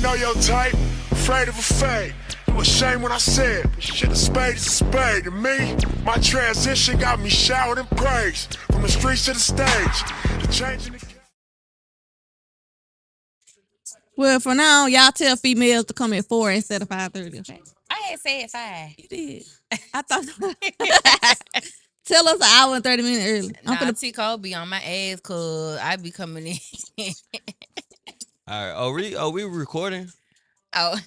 know your type, afraid of a fade. You ashamed when I said, shit, a spade is a spade. To me, my transition got me showered in praise. From the streets to the stage, the change in the... Well, for now, y'all tell females to come at 4 instead of 5:30. Okay. I had said 5. You did. I thought. Tell us an hour and 30 minutes early. Nah, T-Cole be on my ass because I be coming in. All right. Oh, we recording? Oh.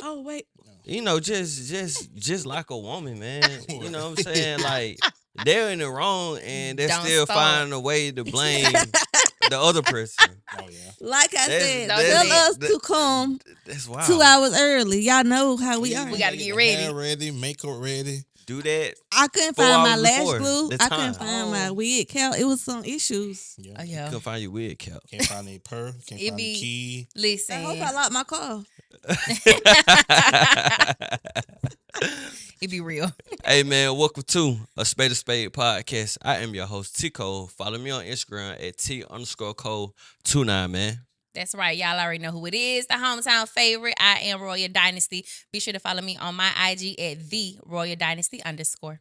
Oh, wait. You know, just like a woman, man. You know what I'm saying? Like, they're in the wrong and they're still finding a way to blame the other person. Oh, yeah. Like I said, that's tell us to come That's wild. 2 hours early. Y'all know how we are. We got to get ready. Hair ready, makeup ready. Do that. I couldn't 4 find my hours lash before glue. the I time. couldn't find my wig count. It was some issues. Yeah. Oh, You yeah. couldn't find your wig cap. Can't find any purr. Can't It find be- any key. Listen. I hope I locked my car. It be real. Hey, man, welcome to a Spade podcast. I am your host, T-Cole. Follow me on Instagram at T_Cole29, man. That's right. Y'all already know who it is. The hometown favorite. I am Royal Dynasty. Be sure to follow me on my IG at the Royal Dynasty _.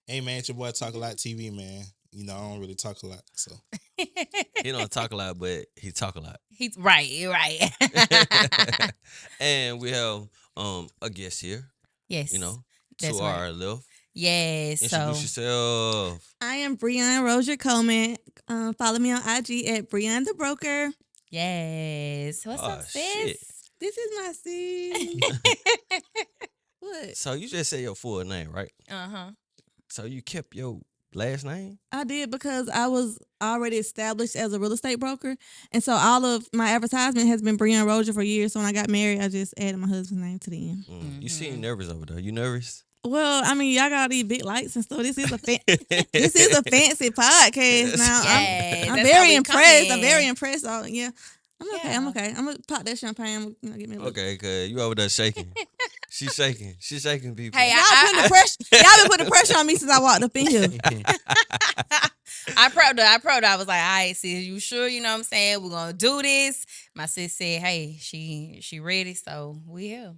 Hey, man, it's your boy Talk A Lot TV, man. You know, I don't really talk a lot, so. He don't talk a lot, but he talk a lot. He's right. And we have a guest here, Yes. you know, That's to right. our left. Yes. Introduce yourself. I am Brione Rozier Coleman. Follow me on IG at Brione the Broker. Yes. What's up, sis? Shit. This is my sis. What? So you just said your full name, right? Uh-huh. So you kept your last name? I did because I was already established as a real estate broker. And so all of my advertisement has been Brione Rozier for years. So when I got married, I just added my husband's name to the end. You seem nervous over there. You nervous? Well, I mean, y'all got these big lights and stuff. This is a this is a fancy podcast now. Yes, I'm that's very how we impressed. come I'm in. very impressed. So, yeah. I'm okay. I'm Yeah. okay. I'm gonna pop that champagne. Get me a little. Okay, cause you over there shaking. She's shaking. She's shaking people. Hey, Y'all putting the pressure. Y'all been putting pressure on me since I walked up in here. I probed her. I was like, all right, sis, you sure? You know what I'm saying? We're going to do this. My sis said, hey, she ready, so we here.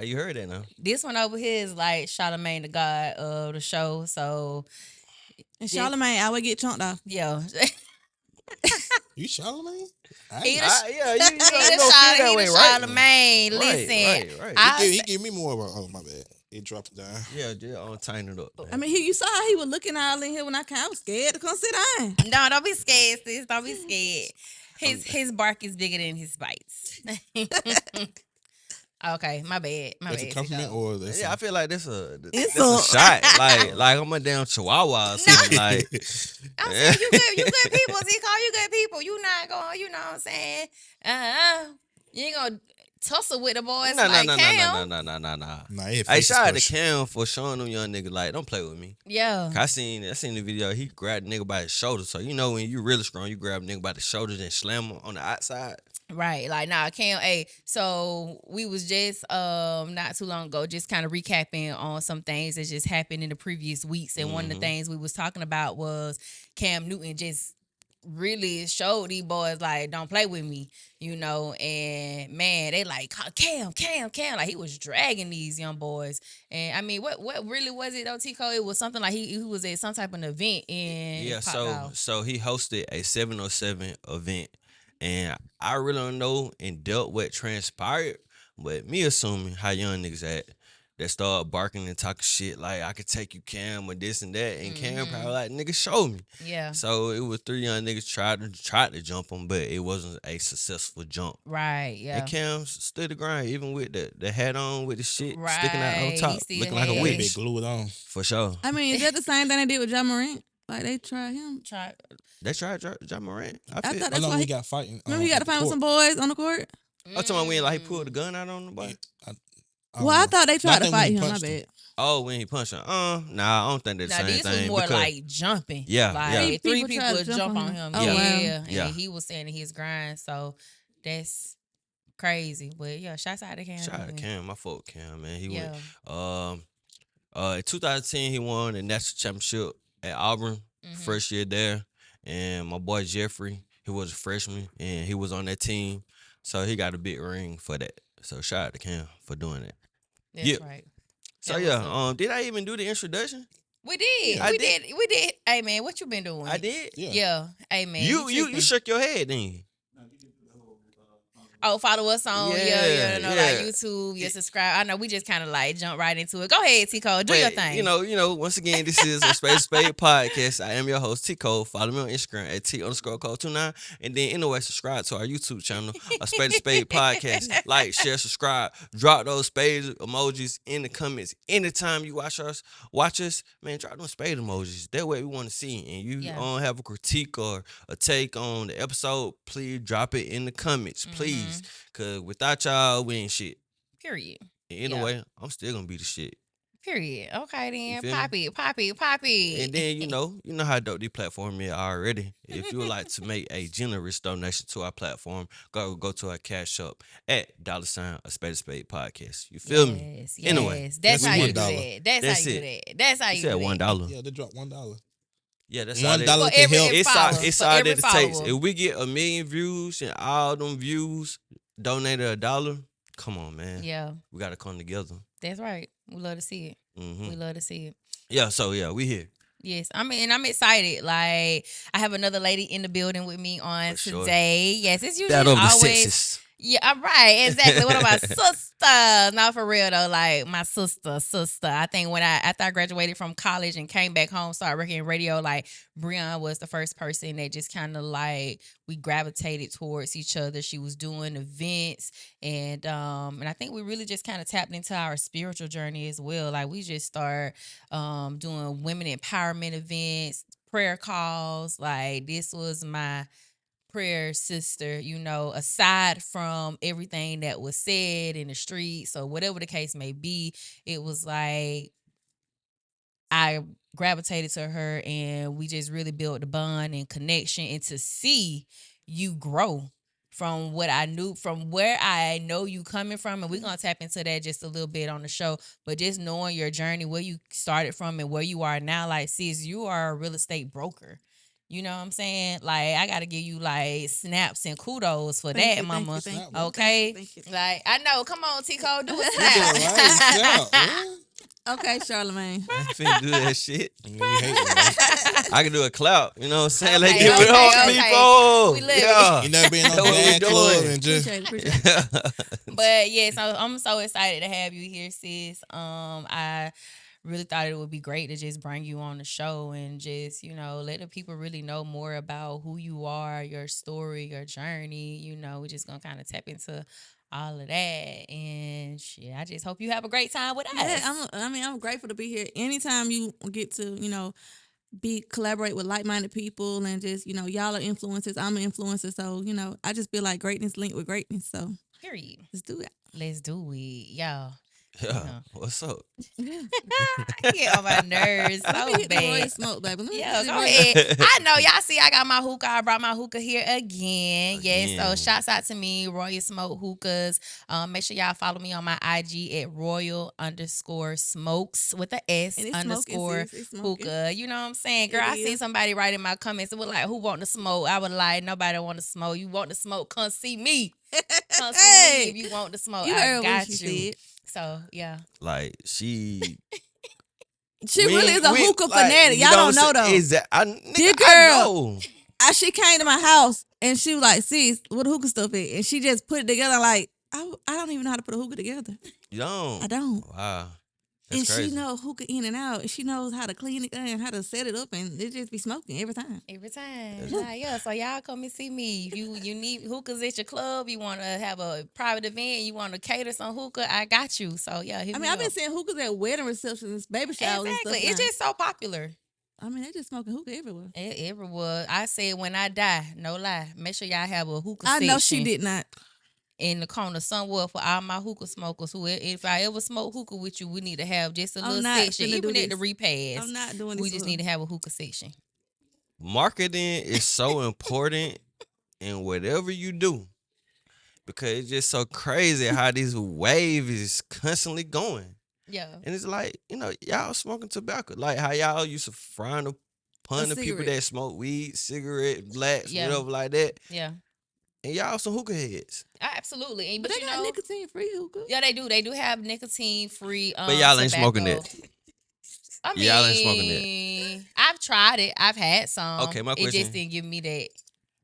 You heard that now. This one over here is like Charlamagne the God of the show, so And Charlamagne, I would get chunked off. yeah. You Charlamagne? He the Yeah, you he don't the feel that Charlamagne. way, right? Charlamagne. Listen, Right. He gave me more of a, oh, my bad. It dropped down. Yeah, just on tighten it up. Man. I mean, you saw how he was looking all in here when I came. I was scared to come sit down. no, don't be scared, sis. Don't be scared. His bark is bigger than his bites. Okay, my bad. That's a compliment or that's Yeah, I feel like this a It's a a- shot. Like I'm a damn chihuahua or something. Like I'm saying you good people. See, call you good people. You not going, you know what I'm saying? You ain't gonna tussle with the boys like Cam. no. Nah, Hey, shout out to Cam for showing them young niggas like, don't play with me. Yeah. I seen the video. He grabbed a nigga by his shoulder. So you know when you really strong, you grab a nigga by the shoulders and slam him on the outside. Right. Like, nah, Cam, hey, so we was just not too long ago just kind of recapping on some things that just happened in the previous weeks. And one of the things we was talking about was Cam Newton just really showed these boys like, don't play with me, you know, and man, they like Cam, like he was dragging these young boys. And I mean, what really was it though, Tico? It was something like he was at some type of event in Yeah, Pop so he hosted a 707 event, and I really don't know in depth what transpired, but me assuming how young niggas at that start barking and talking shit like I could take you Cam or this and that, and Cam probably like, nigga, show me. Yeah. So it was 3 young niggas tried to jump him, but it wasn't a successful jump. Right. Yeah. And Cam stood the grind, even with the hat on, with the shit sticking out on Right, top, he still looking like a had- Big witch. glue it on. For sure. I mean, is that the same thing they did with John Morant? Like they tried him. They tried John Morant. I feel- thought How that's long why he got fighting? remember he got to fight with some boys on the court. I'm talking about when like he pulled the gun out on the boy. Well, I thought they tried to think when fight he him. My punched him. bad. Oh, when he punched him. Nah, I don't think that's the Now same this thing. was more because- like jumping. Yeah, like yeah. three People people tried to would jump jump on on him. him. Oh, yeah, wow. Yeah. And he was saying his grind, so that's crazy. But yeah, shouts out to Cam. Shout out to Cam, my fault, Cam, man. He Yeah. went. In 2010, he won the national championship at Auburn, first year there, and my boy Jeffrey, he was a freshman, and he was on that team. So he got a big ring for that. So shout out to Cam for doing that. That's Yeah. right. So That yeah, was up. did I even do the introduction? We did. Yeah. We did. We did. Hey man, what you been doing? I did. Yeah. Yeah. Hey man. You tripping. shook your head, didn't you? Oh, follow us on like YouTube, subscribe. I know we just kind of like jump right into it. Go ahead, Tico, do your But, thing. You know, once again, this is a Spade podcast. I am your host, Tico. Follow me on Instagram at T_code29. And then anyway, subscribe to our YouTube channel, a Spade podcast. Like, share, subscribe. Drop those spade emojis in the comments. Anytime you watch us, man, drop those spade emojis. That way we want to see. And you have a critique or a take on the episode, please drop it in the comments, please. Because without y'all, we ain't shit. Period. Anyway, I'm still going to be the shit. Period. Okay then, You poppy. And then you know how dope this platform is already. If you would like to make a generous donation to our platform, go to our cash up at $ a Spade podcast. You feel me? Yes. Anyway, that's how you do $1. that. That's how you it. do that. That's how You you said do that. $1. Yeah, they drop $1. Yeah, that's $1 all that. For can every help. It's for all every that it takes. follower. If we get 1 million views and all them views donated $1, come on, man. Yeah, We gotta come together. that's right. We love to see it. Hmm We love to see it. Yeah, so yeah, we here. Yes, I'm excited. Like I have another lady in the building with me on For sure. today. Yes, it's usually That over the always. sexes. Yeah, I'm right. Exactly. One of my sisters. Not for real though. Like my sister. I think after I graduated from college and came back home, started working in radio, like Brione was the first person that just kind of like we gravitated towards each other. She was doing events and I think we really just kind of tapped into our spiritual journey as well. Like we just started doing women empowerment events, prayer calls. Like this was my prayer sister, aside from everything that was said in the streets or whatever the case may be, it was like I gravitated to her and we just really built the bond and connection and to see you grow from what I knew, from where I know you coming from. And we're going to tap into that just a little bit on the show, but just knowing your journey, where you started from and where you are now, like sis, you are a real estate broker. You know what I'm saying? Like, I got to give you, like, snaps and kudos for that, mama. thank you. Okay? Thank you. Like, I know. Come on, Tico. Do a You doing snap. right. Yeah. Okay, Charlamagne. I ain't finna do that shit. You hate it, I can do a clap. You know what I'm saying? Like, Okay, give it okay, up, okay. people. We love it. Yeah. man. You never been on That's what we the club doing. and just Appreciate it. But, yes, I'm so excited to have you here, sis. I really thought it would be great to just bring you on the show and just, let the people really know more about who you are, your story, your journey. We're just going to kind of tap into all of that. And shit, I just hope you have a great time with us. Yeah, I'm grateful to be here. Anytime you get to, collaborate with like-minded people and just, y'all are influencers, I'm an influencer. So, I just feel like greatness linked with greatness. So Period. let's do it. Let's do it, y'all. Yeah. What's up? Get on my nerves Let so me hit the Royal bad. smoke, baby. Let me Yeah, hit the go Royal- ahead. I know y'all see I got my hookah. I brought my hookah here again. Yes, so Again. shouts out to me, Royal Smoke Hookahs. Make sure y'all follow me on my IG at Royal_smokes with a S And it's underscore smoking, sis. It's smoking. hookah. You know what I'm saying? Girl, It I seen is. somebody write in my comments. It was like, who want to smoke? I was like, nobody want to smoke. You want to smoke? Come see me. Come see Hey, me if you want to smoke. you I heard got what she you. said. So, yeah. Like, she She really is a hookah fanatic. Y'all don't know though. This This girl. I girl- know. She came to my house and she was like, sis, what the hookah stuff is? And she just put it together like, I don't even know how to put a hookah together. You don't. I don't. Wow. And That's crazy. she knows hookah in and out. And she knows how to clean it and how to set it up. And it just be smoking every time. Every time. Like, yeah, so y'all come and see me. If you need hookahs at your club, you want to have a private event, you want to cater some hookah, I got you. So, yeah, hit me I've been up. seeing hookahs at wedding receptions, baby showers Exactly. and stuff. It's now. just so popular. They just smoking hookah everywhere. Everywhere. I said when I die, no lie, make sure y'all have a hookah I section know she did not. in the corner somewhere for all my hookah smokers. Who, if I ever smoke hookah with you, we need to have just a I'm little not section. finna Even do at the this. repast. I'm not doing this. We just need to have a hookah section. Marketing is so important in whatever you do because it's just so crazy how this wave is constantly going. Yeah. And it's like, y'all smoking tobacco. Like how y'all used to frown upon the people cigarette. that smoke weed, cigarette, blacks, Yeah. whatever like that. Yeah. and y'all some hookah heads. Absolutely. But But they you got know, nicotine free hookah. yeah, they do. They do have nicotine free. But y'all ain't tobacco. smoking that. I Y'all ain't smoking mean, I've tried it. I've had some. Okay, my It question. just didn't give me that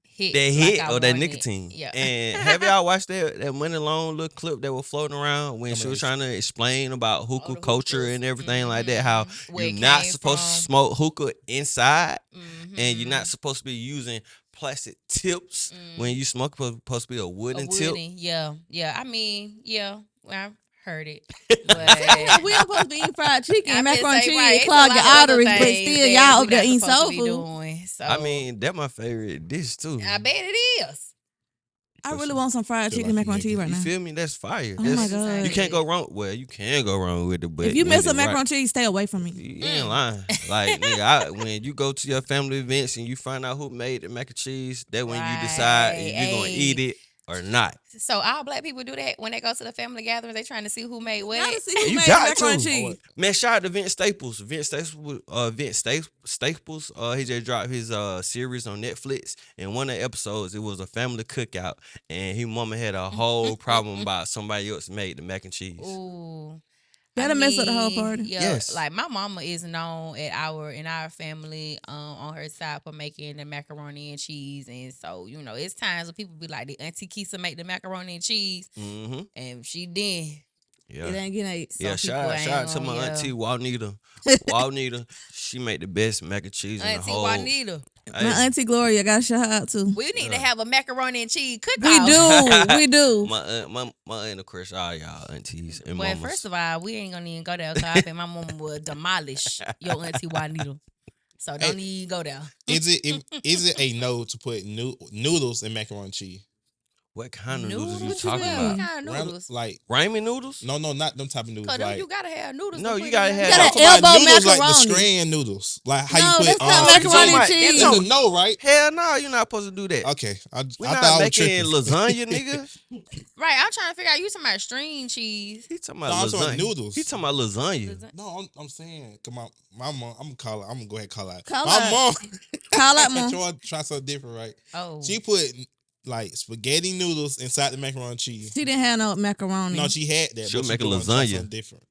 hit. That like hit I or that wanted. nicotine. Yeah. And have y'all watched that Money Long little clip that was floating around when she was Amazing. trying to explain about hookah the culture hookahs. and everything like that? How Where you're it not came supposed to from. smoke hookah inside, Mhm. and you're not supposed to be using plastic tips when you smoke. Supposed to be a A wooden tip. wooden, yeah. I mean, yeah. Well, I heard it, Yeah, but we don't supposed to be eating fried chicken, I macaroni and say cheese, right. it It's a clog lot your of other arteries, but things still, that y'all we over there not eating supposed to soul be food. doing. So I mean, that's my favorite dish too. I bet it is. I For really sure. want some fried Feel chicken, like you macaroni and cheese nigga. right You now. feel me? That's fire. Oh That's, my Exactly. god! You can't go wrong. Well, you can go wrong with it, but If you when miss it's a macaroni right- and cheese, stay away from me. You ain't lying. Like, nigga, when you go to your family events and you find out who made the mac and cheese, that when you decide if you're going to eat Right. it or not. So all black people do that when they go to the family gatherings. They trying to see who made what. Gotta see who You made the got macaroni and to. cheese. Man, shout out to Vince Staples. Staples, he just dropped his series on Netflix. And one of the episodes, it was a family cookout. And his mama had a whole problem about somebody else made the mac and cheese. Ooh. That'll mess up the whole party. Yeah, Yes. like my mama is known in our family on her side for making the macaroni and cheese, and so it's times when people be like, "Did Auntie Kisa make the macaroni and cheese?" Mm-hmm. And she did. Yeah. It ain't getting ate. Yeah, people shout out ain't to my gonna- auntie Juanita. Juanita, she made the best mac and cheese in the Auntie whole. Juanita. Hey, My auntie Gloria, got to shout her out too. We need to have a macaroni and cheese cook We do, we do. my aunt, of course, all y'all aunties and Well, mamas. first of all, we ain't gonna even go there because I think my mom will demolish your Auntie Juanita. So don't even go there. Is it a no to put noodles in macaroni and cheese? What kind of noodles you What you talking mean? about? What kind of Round- noodles? Like Ramen noodles? no, not them type of noodles. Cause Like you gotta have noodles. No, to you put gotta in have- there. You I'm gotta talking about elbow noodles like the macaroni. strand noodles. Like how No, you put that's not Oh, macaroni you talking and about- cheese. It's a no, right? Hell no, you're not supposed to do that. Okay, I We're thought not I was making tripping. lasagna, nigga. Right, I'm trying to figure out. You talking about string cheese? He talking No, about I'm talking about lasagna. noodles. He talking about lasagna. No, I'm saying, come on, my mom. I'm gonna go ahead and call out. Call my out. mom. Call out, mom. Try something different, right? Oh, She put like spaghetti noodles inside the macaroni and cheese. She didn't have no macaroni. No, she had that. She'll but make she a put on lasagna. something different.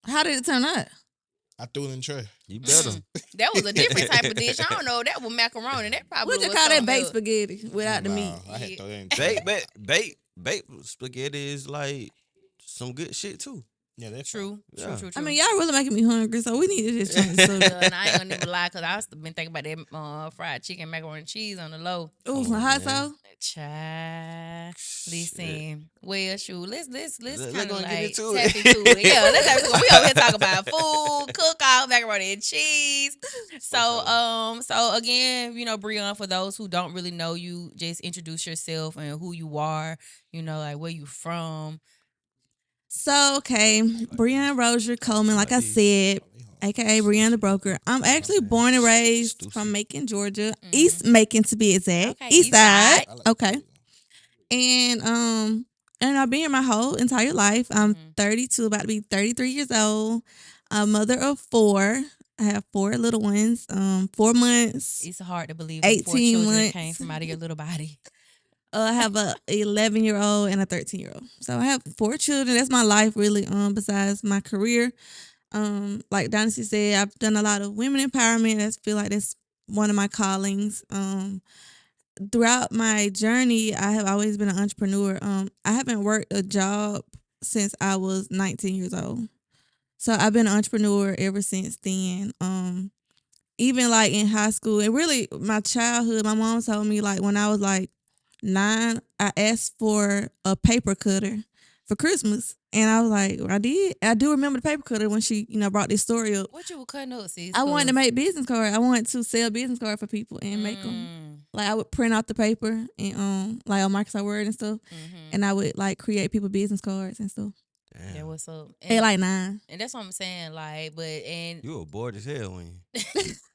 How did it turn out? I threw it in the trash. You better. that was a different type of dish. I don't know. That was macaroni. That probably What you was call that something baked else. spaghetti without the meat? I had to throw that in the trash. Baked spaghetti is like some good shit too. Yeah, that's True, Yeah. true. I mean, y'all really making me hungry, so we need to just change the subject. And I ain't gonna even lie, cause I been thinking about that fried chicken, macaroni and cheese on the low. Ooh, some hot man. sauce. Child, listen. Well, shoot, let's Let's kind go of and get like into tap it. into it. Yeah, let's tap into it. We over here talking about food, cook off, macaroni and cheese. So again, Brione, for those who don't really know you, just introduce yourself and who you are. Like where you from. So, okay, Brione Rozier Coleman, like I said, aka Brianne the Broker. I'm actually born and raised from Macon, Georgia, East Macon to be exact, Okay, East East Side. Side. Okay, and I've been here my whole entire life. I'm 32, about to be 33 years old. A mother of 4. I have 4 little ones. 4 months. It's hard to believe when 4 18 children months. came from out of your little body. I have a 11-year-old and a 13-year-old. So I have 4 children. That's my life, really. Besides my career, like Dynasty said, I've done a lot of women empowerment. I feel like that's one of my callings. Throughout my journey, I have always been an entrepreneur. I haven't worked a job since I was 19 years old. So I've been an entrepreneur ever since then. Even like in high school, and really my childhood, my mom told me like when I was like 9, I asked for a paper cutter for Christmas. And I was like, I did. I do remember the paper cutter when she, brought this story up. What you were cutting up, sis? I wanted to make business cards. I wanted to sell business cards for people and make them. Like I would print out the paper and like on Microsoft Word and stuff, and I would like create people business cards and stuff. Damn. Yeah, what's up? At like 9. And that's what I'm saying. Like, You were bored as hell when you.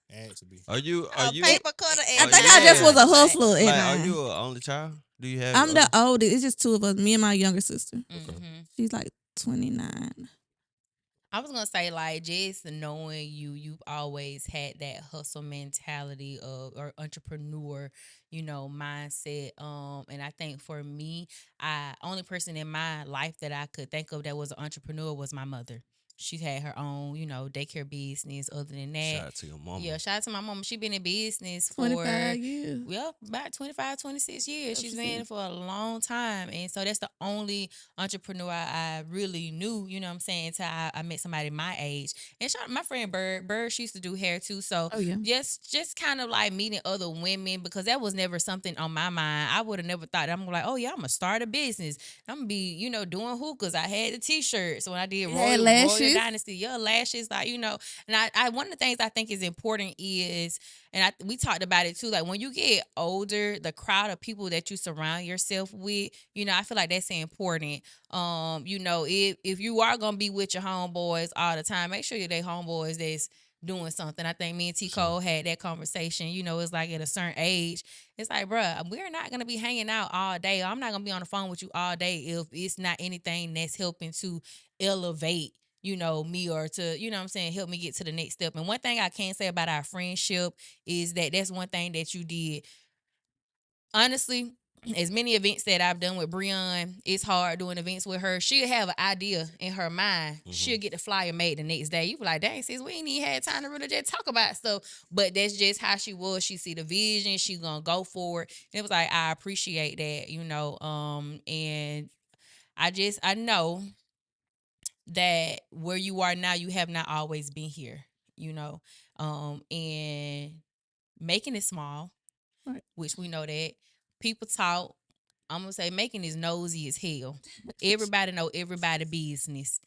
Had to be. Are you? paper cutter. I think I just was a hustler at Like, 9. are you an only child? Do you have? I'm the oldest. It's just 2 of us. Me and my younger sister. Mm-hmm. She's like 29. I was gonna say like just knowing you've always had that hustle mentality of or entrepreneur, mindset. And I think for me, I only person in my life that I could think of that was an entrepreneur was my mother. She had her own, daycare business. Other than that, Shout out to your mama. yeah, shout out to my mom. She been in business for 25 years. well, about 25, 26 years. Oh, She's she been in said. it for a long time. And so that's the only entrepreneur I really knew, you know what I'm saying, until I met somebody my age. And shout out my friend Bird. Bird, she used to do hair too. So Oh yeah. just kind of like meeting other women because that was never something on my mind. I would have never thought I'm like, oh yeah, I'm gonna start a business. I'm gonna be, doing hookahs. I had the t-shirts when I did You had Royal lashes? Dynasty. Yeah, lashes, like, and I one of the things I think is important is, and we talked about it too, like when you get older, the crowd of people that you surround yourself with, I feel like that's important. If you are gonna be with your homeboys all the time, make sure you're they homeboys that's doing something. I think me and T Cole had that conversation. It's like at a certain age, it's like, bruh, we're not gonna be hanging out all day. I'm not gonna be on the phone with you all day if it's not anything that's helping to elevate me or to, what I'm saying, help me get to the next step. And one thing I can say about our friendship is that that's one thing that you did. Honestly, as many events that I've done with Brione, it's hard doing events with her. She'll have an idea in her mind. She'll get the flyer made the next day. You be like, dang, sis, we ain't even had time to really just talk about stuff. But that's just how she was. She see the vision. She gonna go for it. And it was like, I appreciate that, and I know that where you are now, you have not always been here, and making it small, Right. which we know that people talk. I'm gonna say making is nosy as hell. Everybody know everybody business,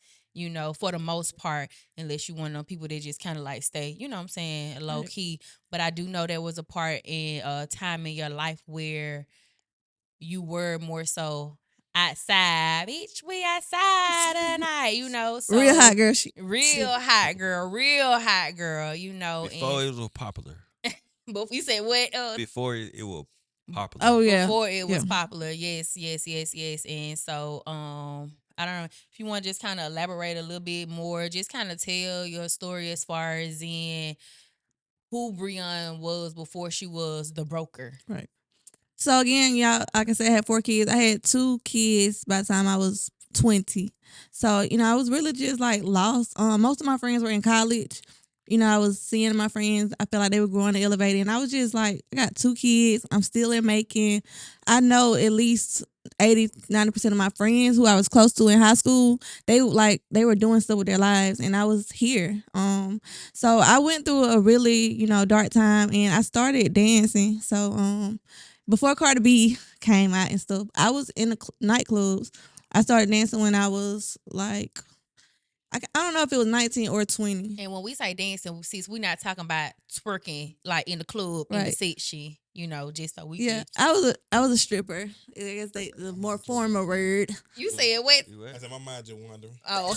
for the most part, unless you one of them people that just kind of like stay, what I'm saying, low Right. key. But I do know there was a part in time in your life where you were more so outside. Bitch, we outside tonight, So Real hot girl. real hot girl, real hot girl, Before and it was popular. but you said what? Before it was popular. Oh yeah. Before it was Yeah. popular. Yes, yes, yes, yes. And so I don't know if you want to just kind of elaborate a little bit more, just kind of tell your story as far as in who Brione was before she was the broker. Right. So again, y'all, like I said, I had 4 kids. I had 2 kids by the time I was 20. So, I was really just like lost. Most of my friends were in college. I was seeing my friends. I felt like they were growing and elevating. And I was just like, I got 2 kids. I'm still in making. I know at least 80-90% of my friends who I was close to in high school, they were doing stuff with their lives, and I was here. So I went through a really, dark time, and I started dancing. So before Cardi B came out and stuff, I was in the nightclubs. I started dancing when I was like, I don't know if it was 19 or 20. And when we say dancing, sis, we're not talking about twerking like in the club in the Right. section, just so we Yeah, can. I was a stripper. I guess the more formal word. You said what? You I what? said my mind just wandering. Oh.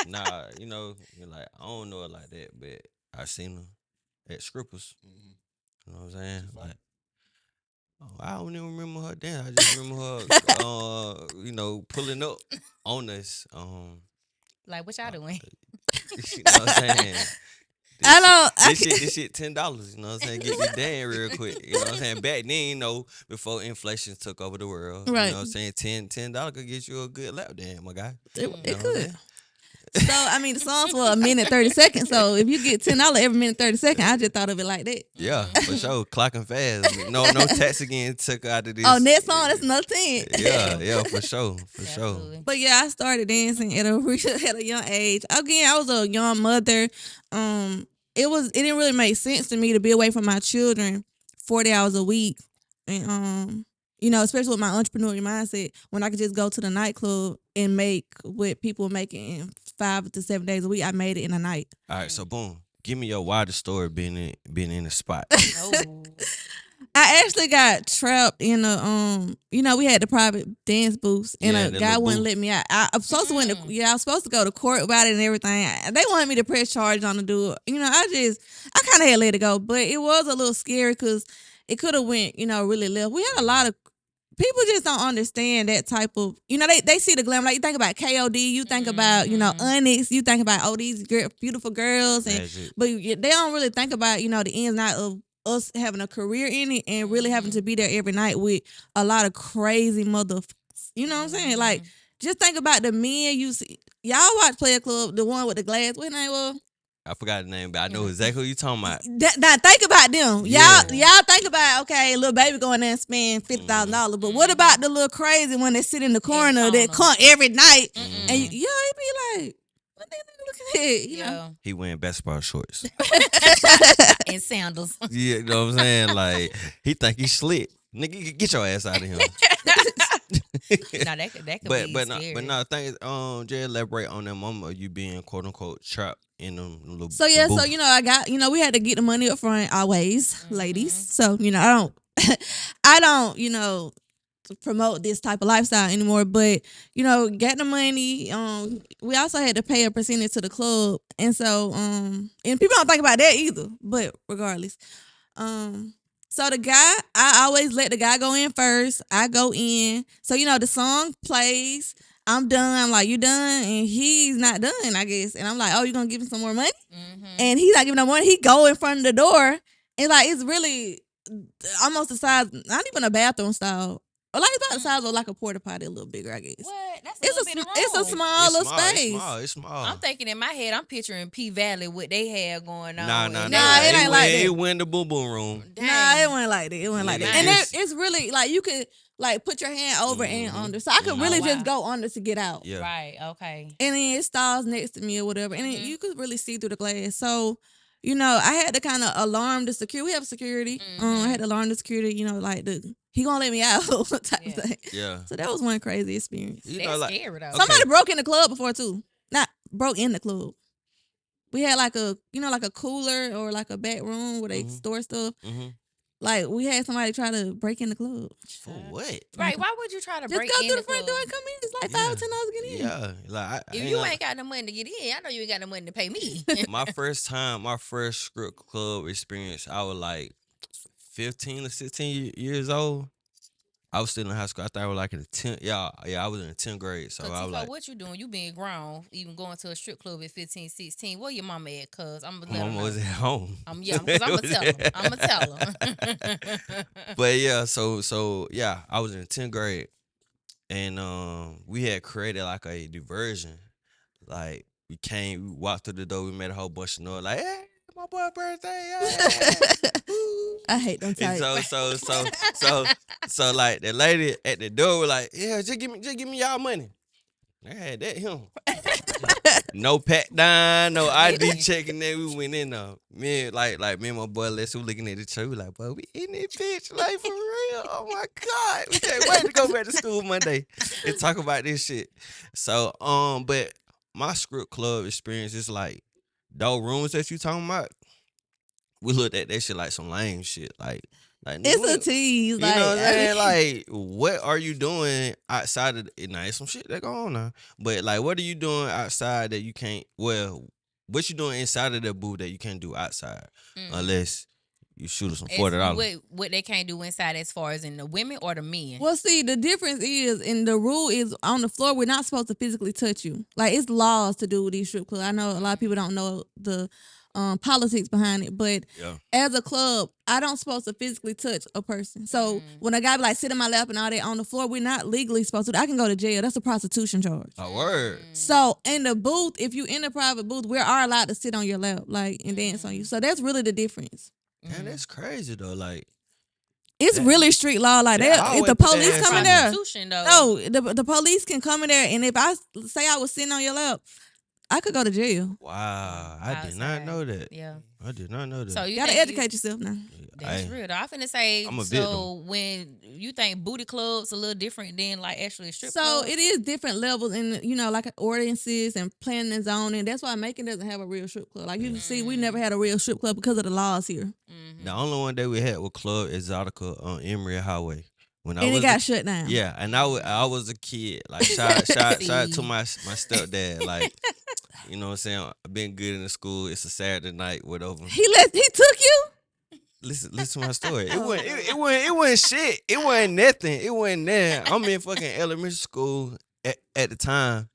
Nah, you're like, I don't know it like that, but I seen her at Scrippers. Mhm. You know what I'm saying? She fine. Like, I don't even remember her dance. I just remember her, pulling up on us. Like what y'all doing? You know what I'm saying? I don't. This shit $10. You know what I'm saying? Get this dance real quick. You know what I'm saying? Back then, before inflation took over the world, Right. You know what I'm saying? $10 could get you a good lap dance, my guy. It You know what I'm could. saying? So the songs were a minute 30 seconds. So if you get $10 every minute 30 seconds, I just thought of it like that. Yeah, for sure. Clocking fast. No tax again took out of this. Oh, next song, that's another 10. Yeah, for sure. For sure. Absolutely. But yeah, I started dancing at a young age. Again, I was a young mother. It didn't really make sense to me to be away from my children 40 hours a week, and especially with my entrepreneurial mindset, when I could just go to the nightclub and make what people were making in 5 to 7 days a week. I made it in a night. All right, so boom. Give me your wildest story being in the spot. No. I actually got trapped in a we had the private dance booths, and Yeah, a that guy little wouldn't booth. let me out. I was supposed to I was supposed to go to court about it and everything. They wanted me to press charge on the dude. I kind of had let it go, but it was a little scary because it could have went really left. We had a lot of people just don't understand that type of, they see the glam. Like, you think about KOD, you think about, Onyx, you think about, these beautiful girls. But they don't really think about, the ins and outs of us having a career in it and really having to be there every night with a lot of crazy you know what I'm saying? Like, just think about the men you see. Y'all watch Player Club, the one with the glass. What his name was? I forgot the name, but I know exactly who you talking about. Now think about them. Yeah. Y'all think about, okay, little baby going there and spend $50,000. But what about the little crazy when they sit in the corner that come every night and it be like, what they looking at? You know? He wearing basketball shorts and sandals. Yeah, you know what I'm saying? Like, he think he slick. Nigga, get your ass out of here. No, that could be scary. But no, thanks. Just elaborate on that moment of you being quote unquote trapped in them little. So yeah, booth. so I got, we had to get the money up front always, ladies. So I don't promote this type of lifestyle anymore. But get the money. We also had to pay a percentage to the club, and so and people don't think about that either. But regardless, so the guy, I always let the guy go in first. I go in. So, the song plays. I'm done. I'm like, you done? And he's not done, I guess. And I'm like, oh, you going to give him some more money? And he's not giving no money. He go in front of the door. And like, it's really almost the size, not even a bathroom style. Or like, it's about the size of like a porta potty, a little bigger, I guess. What? That's It's a small little space. It's small. I'm thinking in my head, I'm picturing P Valley what they had going on. Nah, it ain't like that. It went the boom boom room. Dang. Nah, it wasn't like that. It wasn't like that. Dang. And it's really like you could like put your hand over and under. So I could really just go under to get out. Yeah. Right, okay. And then it stalls next to me or whatever. And then you could really see through the glass. So, I had to kind of alarm the security. We have security. I had to alarm the security, like he gonna let me out type of thing. Yeah. So that was one crazy experience. That's scary though. Somebody broke in the club before too. Not broke in the club. We had like a, like a cooler or like a back room where they store stuff. Like, we had somebody try to break in the club. For what? Right, why would you try to Just break go in through the the front door and come in. It's like $5 or $10 to get in. Yeah. Like, If you ain't got no money to get in, I know you ain't got no money to pay me. my first strip club experience, I was like 15 or 16 years old. I was still in high school. I thought I was like in the 10th. Yeah, I was in the 10th grade. So I was like, what you doing? You being grown, even going to a strip club at 15, 16. Where your mama at? Cause I'm gonna let her Mama know. was at home. Cause I'm gonna tell her. But yeah, so yeah, I was in the 10th grade, and we had created like a diversion. Like, we walked through the door, we made a whole bunch of noise, like, hey, my boy's birthday. Hey. I hate them types. And so like the lady at the door was like, yeah, just give me y'all money. I had that him. No pat down, no ID checking that. We went in there. Me and my boy Les, we looking at each other. We like, boy, we in this bitch, like, for real. Oh my God. We can't wait to go back to school Monday and talk about this shit. So, but my script club experience is like those rooms that you talking about. We looked at that shit like some lame shit. Like it's a tease. You know what I'm saying? Like, what are you doing outside of now? It's some shit that go on now. But like, what are you doing outside that you can't? Well, what you doing inside of the booth that you can't do outside, unless you shoot us some $40. What they can't do inside, as far as in the women or the men? Well, see, the difference is, and the rule is, on the floor, we're not supposed to physically touch you. Like, it's laws to do with these strip clubs. I know a lot of people don't know the politics behind it, but as a club, I don't supposed to physically touch a person. So when a guy be like, sit in my lap and all that on the floor, we're not legally supposed to. I can go to jail. That's a prostitution charge. A word. So in the booth, if you in a private booth, we are allowed to sit on your lap, like, and dance on you. So that's really the difference. Man, that's crazy though. Like, it's really street law like that. If the police come in there, no, the police can come in there, and if I say I was sitting on your lap, I could go to jail. Wow, I did not know that. Yeah, I did not know that. So you gotta educate yourself now. That's real. I finna say, I'm a so victim. When you think booty clubs a little different than like actually strip clubs? So it is different levels in, like ordinances and planning and zoning. That's why Macon doesn't have a real strip club. Like you can see, we never had a real strip club because of the laws here. The only one that we had was Club Exotica on Emory Highway. When it got shut down. Yeah, and I was a kid. Like, shout out to my stepdad. Like, you know what I'm saying? I've been good in the school. It's a Saturday night, whatever. He took you? listen to my story. It wasn't shit. It wasn't nothing. It wasn't nothing. I'm in fucking elementary school at the time.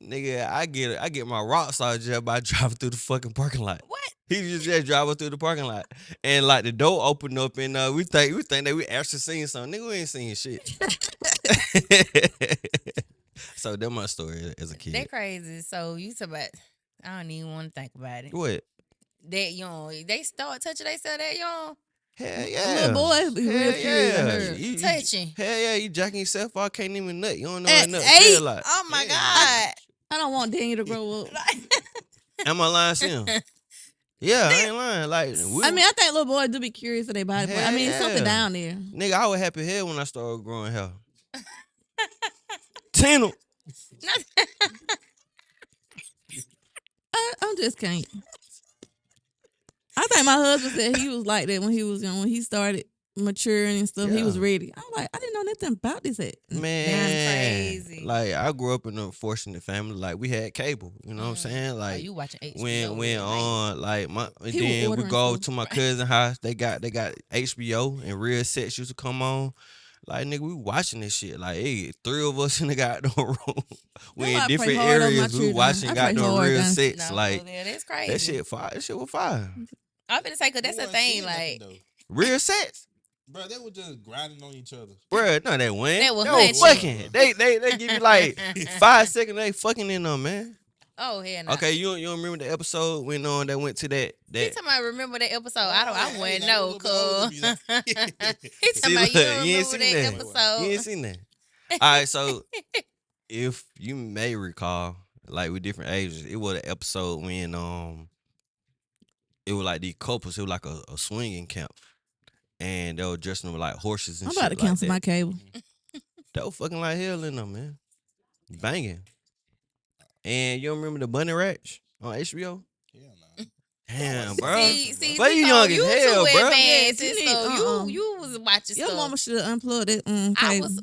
Nigga, I get my rock star job by driving through the fucking parking lot. What? He just driving through the parking lot, and like the door opened up, and we think that we actually seen something. Nigga, we ain't seen shit. So that's my story as a kid. That crazy. So you talk about, I don't even want to think about it. What? That young. They start touching themselves that young. Hell yeah. Little boys be real curious. I heard. Touching. Hell yeah, you jacking yourself off, can't even nut. You don't know At what nut 8? feel like. Oh my Yeah. God. I don't want Daniel to grow up. Am I lying, Sim? Yeah, I ain't lying. Like, I mean, I think little boys do be curious of their body. But I mean, it's something Yeah. down there. nigga, I was happy hell when I started growing hair. Tina. I'm just can't. I think my husband said he was like that when he was young. When he started maturing and stuff, he was Yeah. ready. I'm like, I didn't know nothing about this. Man, crazy. like I grew up in a fortunate family. Like we had cable. You know what I'm saying? Oh, Like you watching HBO? when on like my and He was then we ordering go stuff. to my cousin's house. They got HBO and Real Sets used to come on. Like nigga, we watching this shit. Like hey, 3 of us in the goddamn room. We That's why I in different pray hard on my areas. We children. watching I pray goddamn hard, Real guys. Sets. No, Like yeah, that's crazy. that shit fire. That shit was fire. I'm finna say, cause that's the thing. Like Real Sets. Bro, they were just grinding on each other. Bruh, no, they went. That was They hunching. fucking. They give you like 5 seconds. They fucking in them, man. oh hell no. Okay, you don't remember the episode when that went to that He talking about remember that episode. I wouldn't like, know, a little bit older cuz. than me, He See, talking about look, you don't you remember ain't seen that that. episode. You ain't seen that. All right, so if you may recall, like with different ages, it was an episode when it was like these couples. It was like a swinging camp, and they were dressing up like horses and I'm shit. about to like cancel that. my cable. They were fucking like hell in them, man. Banging. And you don't remember the Bunny Ranch on HBO? Yeah, nah. Damn, bro. See, But you Tito, young as you hell, too bro. advanced, Yeah, you so need- you was watching Your stuff. mama should have unplugged it. I Cable. was.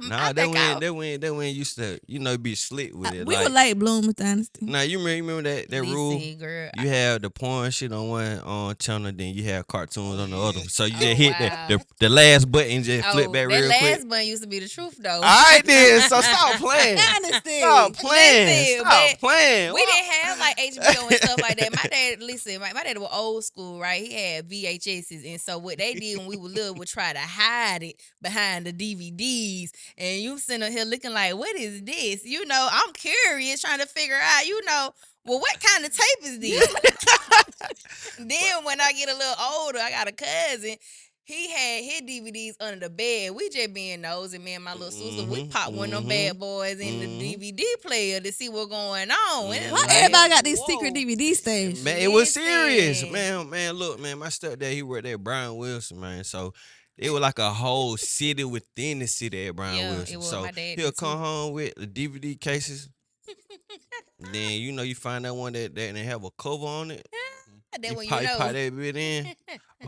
Nah, I that think I when used to, be slick with it. We like, were late bloomers, Dynasty. Nah, you remember that rule? listen, girl. You have the porn shit on one channel, then you have cartoons on the other. So you Oh, just hit wow. the last button, just flip back that real last quick. one used to be the truth, though. All right, then. So stop playing. Dynasty. Stop playing. Listen, Stop but playing. We didn't have like HBO and stuff like that. My dad, listen, my dad was old school, right? He had VHSs, and so what they did when we were little would try to hide it behind the DVDs, and you sitting up here looking like, what is this? You know, I'm curious, trying to figure out, well, what kind of tape is this? Then when I get a little older, I got a cousin. He had his DVDs under the bed. We just being nosy, me and my little sister. We popped one of them bad boys in the DVD player to see what's going on. And it was Why like, everybody got these whoa. secret DVD stash? Man, it was Listen. serious. Man, look, man, my stepdad, he worked at Brian Wilson, man. So it was like a whole city within the city at Brian Yeah, it Wilson. was. So My dad he'll did come too. home with the DVD cases. Then you find that one that they have a cover on it. That You when pop you know. that bit in.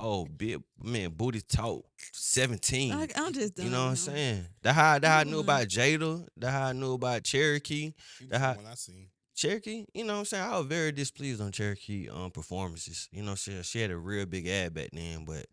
Oh, big man, booty talk 17. I'm just done. You know what I'm saying? That how I knew about Jada. That how I knew about Cherokee. You That know how when I seen. Cherokee, you know what I'm saying? I was very displeased on Cherokee performances. You know what I'm saying? She had a real big ad back then, but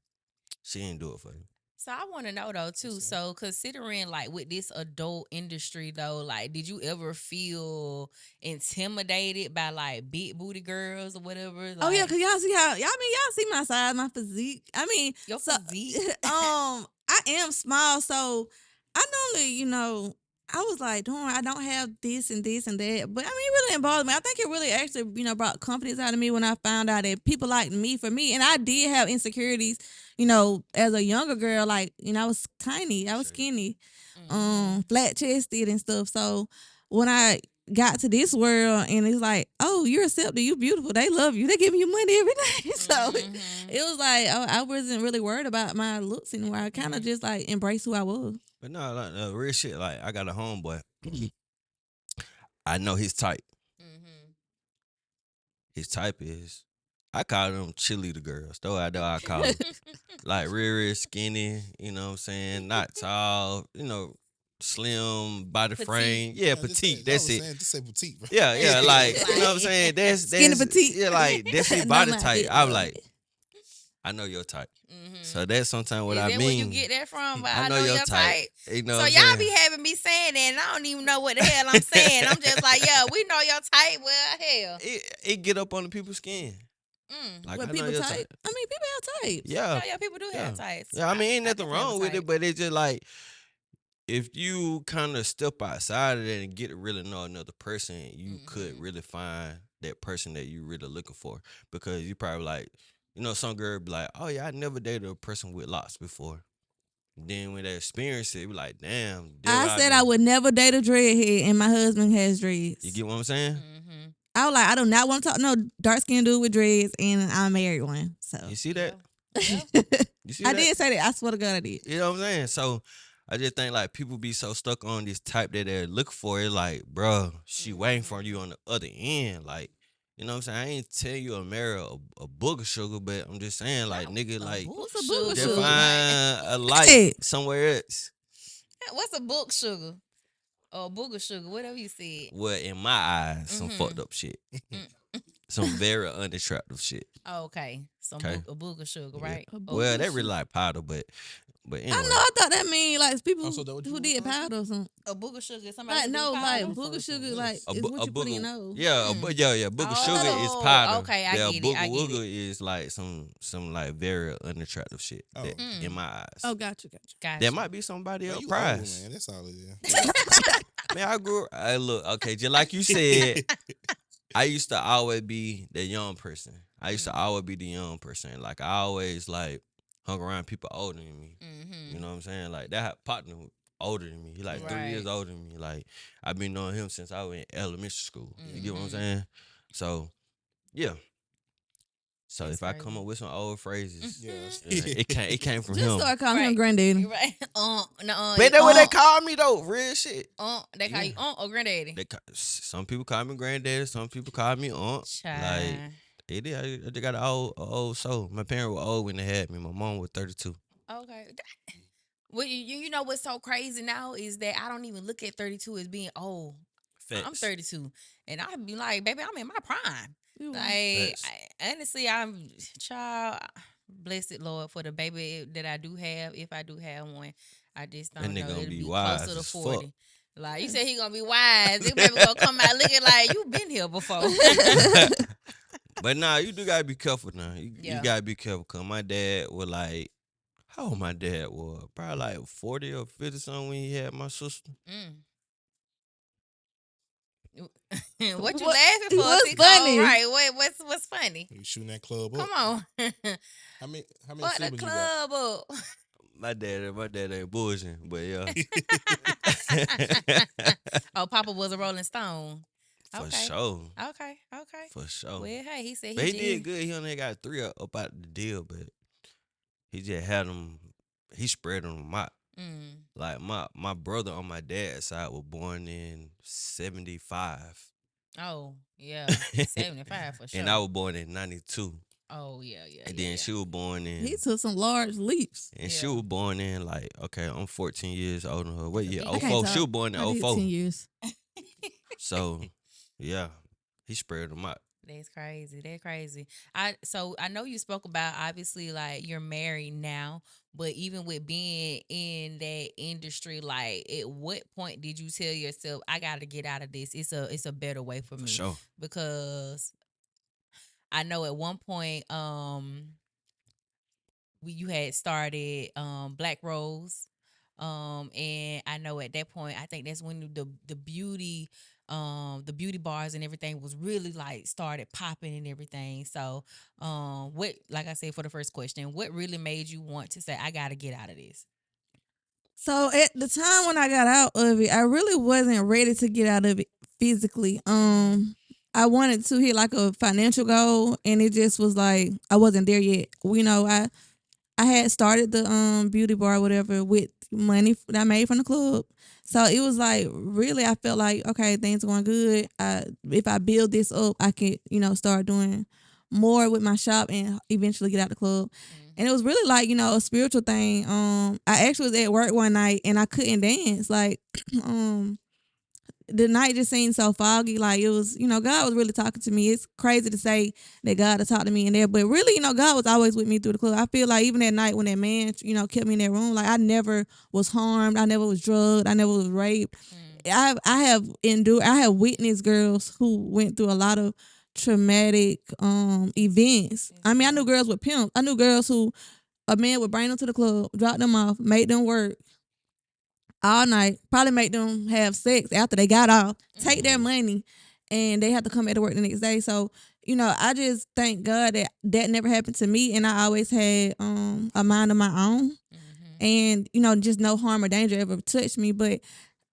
she didn't do it for me. So I want to know though too. So considering like with this adult industry though, like did you ever feel intimidated by like big booty girls or whatever? Oh yeah, Like, cause y'all see y'all see my size, my physique. I mean, your so, physique. I am small, so I normally, I was like, darn, I don't have this and this and that. But I mean, it really didn't bother me. I think it really actually, brought confidence out of me when I found out that people liked me for me. And I did have insecurities, as a younger girl. Like, I was tiny, I was skinny, flat chested and stuff. So when I got to this world and it's like, oh, you're accepted, you beautiful, they love you, they giving you money every day. So it was like, I wasn't really worried about my looks anymore. I kind of just like embraced who I was. But no, like, real shit, like I got a homeboy. I know his type. His type is, I call them cheerleader girls. Though I know I call them like real skinny, you know what I'm saying? Not tall, slim body Petite. frame. Yeah, petite. That's it. Just say petite, bro. Yeah, like you know what I'm saying? That's Skinny petite. Yeah, like that's his No, body not type. big, I'm no. like, I know your type. Mm-hmm. So that's sometimes what Is I that mean. where you get that from? But I know your type. You know So what I'm y'all saying? be having me saying that, and I don't even know what the hell I'm saying. I'm just like, yeah, we know your type. Well, hell. It get up on the people's skin. Like What I know people your type? type. I mean, people have types. Yeah. Yeah, people do Yeah. have types. Yeah, I mean, ain't nothing definitely have a wrong with type. it, but it's just like if you kind of step outside of that and get to really know another person, you could really find that person that you really looking for. Because you probably like, some girl be like, oh yeah, I never dated a person with locks before. Then when they experience it, you be like, damn. I said I would never date a dreadhead, and my husband has dreads. You get what I'm saying? Mm-hmm. I was like, I do not want to talk no dark skinned dude with dreads, and I married one. So You see that? Yeah. You see I that? did say that. I swear to God, I did. You know what I'm saying? So I just think like people be so stuck on this type that they're looking for. It's like, bro, she waiting for you on the other end. Like, you know what I'm saying? I ain't tell you to marry a booger sugar, but I'm just saying like, nigga, like, What's a booger just sugar? find a light Hey. somewhere else. What's a book sugar? Or booger sugar, whatever you said. Well, in my eyes, some fucked up shit. Some very unattractive shit. Oh, okay. Some Okay. a booger sugar, Yeah. right? Well, they really like powder, but anyway. I know. I thought that mean like people so that what you who was did talking? powder or something. A booger sugar is somebody Like who do no, like powder? booger First one, sugar, yes. like is what you put in your nose. Yeah, booger sugar is Oh, powder. okay, I get it, Booger I get wooger is like some like very unattractive shit that, in my eyes. Oh, gotcha. Gotcha. That might be somebody Man, else you prize. old, man. That's all it is. Man, I grew up. Look, okay, just like you said, I used to always be the young person. I used to always be the young person. Like I always like hung around people older than me. Mm-hmm. You know what I'm saying? Like that partner older than me. He like 3 years Right. older than me. Like I've been knowing him since I was in elementary school. You get what I'm saying? So yeah. So That's if I come crazy. up with some old phrases, Yeah. it came from Just him. start calling him Right. granddaddy. Right. No. But that's what they call me though. Real shit. They call you or granddaddy. Some people call me granddaddy. Some people call me aunt. Child. Like it is. I just got an old soul. My parents were old when they had me. My mom was 32. Okay. Well, you know what's so crazy now is that I don't even look at 32 as being old. I'm Facts. 32, and I be like, baby, I'm in my prime. You Like, Facts. honestly, I'm child. Blessed Lord for the baby that I do have. If I do have one, I just That don't nigga know. gonna It'll be be wise closer to as 40. fuck. Like you said, he gonna be wise. This baby gonna come out looking like you been here before. But nah, you do gotta be careful now. You Yeah. gotta be careful. Cause my dad was like, how old my dad was? Probably like 40 or 50 something when he had my sister. What you What- laughing for? what's Tico? funny? Right? What's funny? You shooting that club Come up? on, How many what the siblings you got? club up? My dad ain't bullshitting, but yeah. Oh, Papa was a Rolling Stone. For Okay. sure. Okay. For sure. Well, hey, he said But he he did good. He only got 3 up out the deal, but he just had them. He spread them out. Like my brother on my dad's side was born in 75. Oh, yeah, 75 for sure. And I was born in 92. Oh, yeah. And then she was born in. He took some large leaps. And she Yeah. was born in like, okay, I'm 14 years older than her. What year? I can't 04. She was born in I did 04. 10 years. So, yeah, he spread them out. That's crazy. So I know you spoke about obviously like you're married now, but even with being in that industry, like at what point did you tell yourself I got to get out of this? It's a better way for me. Sure. Because I know at one point you had started Black Rose. And I know at that point, I think that's when the beauty bars and everything was really like started popping and everything. So, what, like I said, for the first question, what really made you want to say, I got to get out of this? So at the time when I got out of it, I really wasn't ready to get out of it physically. I wanted to hit like a financial goal, and it just was like I wasn't there yet. I had started the beauty bar or whatever with money that I made from the club. So it was like really I felt like, okay, things are going good. If I build this up, I can, start doing more with my shop and eventually get out the club. And it was really like, a spiritual thing. I actually was at work one night and I couldn't dance. Like the night just seemed so foggy. Like it was, God was really talking to me. It's crazy to say that God had talked to me in there, but really, God was always with me through the club. I feel like even that night when that man, kept me in that room, like I never was harmed. I never was drugged. I never was raped. I have endured. I have witnessed girls who went through a lot of traumatic events. I mean, I knew girls with pimps. I knew girls who a man would bring them to the club, drop them off, make them work all night, probably make them have sex after they got off, take their money, and they have to come back to work the next day. So, I just thank God that that never happened to me, and I always had a mind of my own, and just no harm or danger ever touched me. But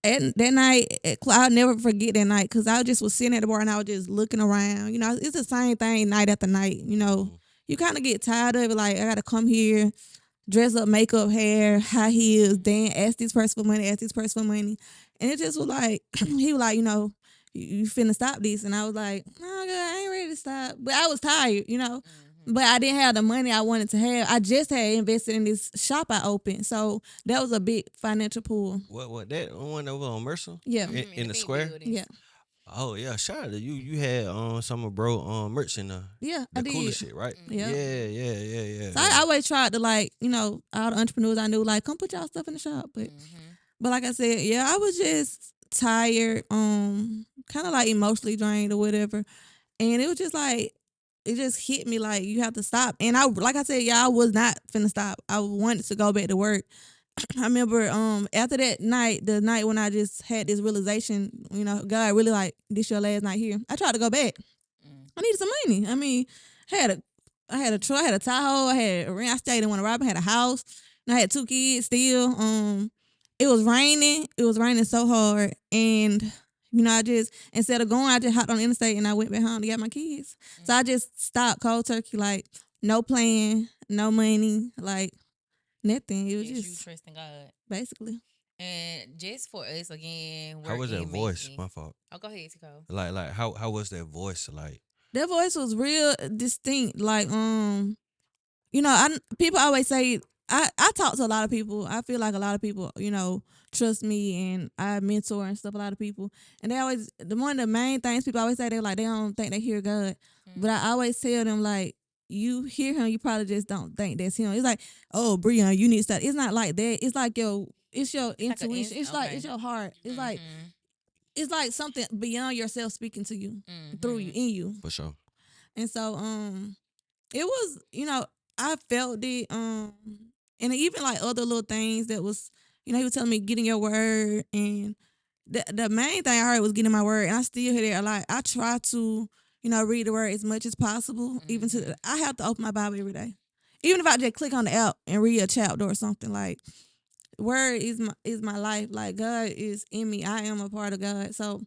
that night, I'll never forget that night because I just was sitting at the bar and I was just looking around. It's the same thing night after night. You kind of get tired of it. Like I got to come here, dress up, makeup, hair, high heels, then ask this person for money, ask this person for money. And it just was like, he was like, you finna stop this. And I was like, no, girl, I ain't ready to stop. But I was tired. But I didn't have the money I wanted to have. I just had invested in this shop I opened. So that was a big financial pull. What that one over on Mercer? Yeah. In the pink square? building. Yeah. Oh yeah, shout out to you. You had some of bro merch in Yeah, the I did. cooler shit, right? Yeah. Yeah. So I always tried to all the entrepreneurs I knew, come put y'all stuff in the shop. But like I said, yeah, I was just tired, kind of emotionally drained or whatever. And it was just it just hit me like you have to stop. And like I said, I was not finna stop. I wanted to go back to work. I remember after that night, the night when I just had this realization, God really this your last night here. I tried to go back. I needed some money. I mean, I had a truck, I had a Tahoe, I had a ring. I stayed in one of Robin, had a house, and I had 2 kids still. It was raining. It was raining so hard, and I just instead of going, I just hopped on the interstate and I went back home to get my kids. So I just stopped cold turkey, no plan, no money, nothing. It was Just you just trusting God. basically. And just for us again, How was that working, voice? making- My fault. Oh, go ahead, Tico. Like how was that voice like? Their voice was real distinct. People always say I talk to a lot of people. I feel like a lot of people, trust me and I mentor and stuff a lot of people. And they always one of the main things people always say they don't think they hear God. But I always tell them you hear him, you probably just don't think that's him. It's like, oh, Brione, you need to start. It's not like that. It's like it's your intuition. It's your heart. It's like something beyond yourself speaking to you, through you, in you. For sure. And so it was, I felt it, and even other little things that was, he was telling me getting your word, and the main thing I heard was getting my word, and I still hear that a lot. I try to, read the word as much as possible, even to I have to open my Bible every day, even if I just click on the app and read a chapter or something. Word is my life. God is in me. I am a part of God, so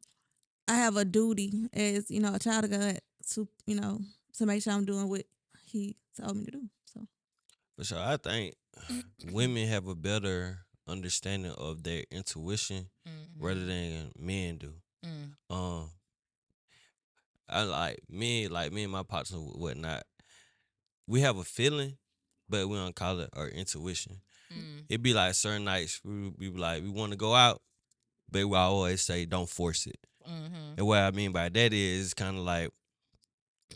I have a duty as a child of God to to make sure I'm doing what He told me to do. So For sure. I think women have a better understanding of their intuition rather than men do. Um I like me and my partner and whatnot. We have a feeling, but we don't call it our intuition. It be like certain nights we be like we want to go out, but we always say don't force it. And what I mean by that is it's kind of like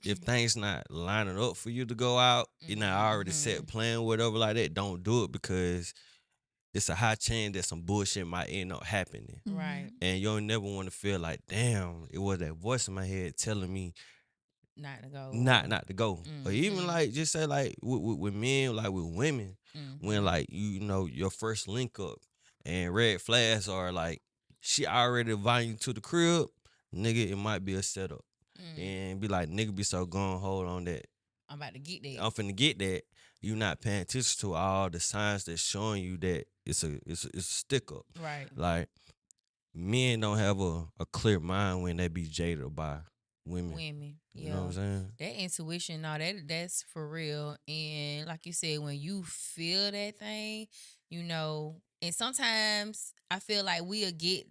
if things not lining up for you to go out, you're not already set plan whatever like that. Don't do it because it's a high chance that some bullshit might end up happening. Right. And you don't never want to feel like, damn, it was that voice in my head telling me Not to go. not to go. Or even just say with men, like with women, when your first link up and red flags are like she already inviting you to the crib, nigga, it might be a setup. And be like, nigga be so gone, hold on that. I'm about to get there. I'm finna get that. You not paying attention to all the signs that's showing you that it's a stick up. Right. Like men don't have a clear mind when they be jaded by women. You know what I'm saying? That intuition, no, that's for real. And like you said, when you feel that thing, you know. And sometimes I feel like we'll get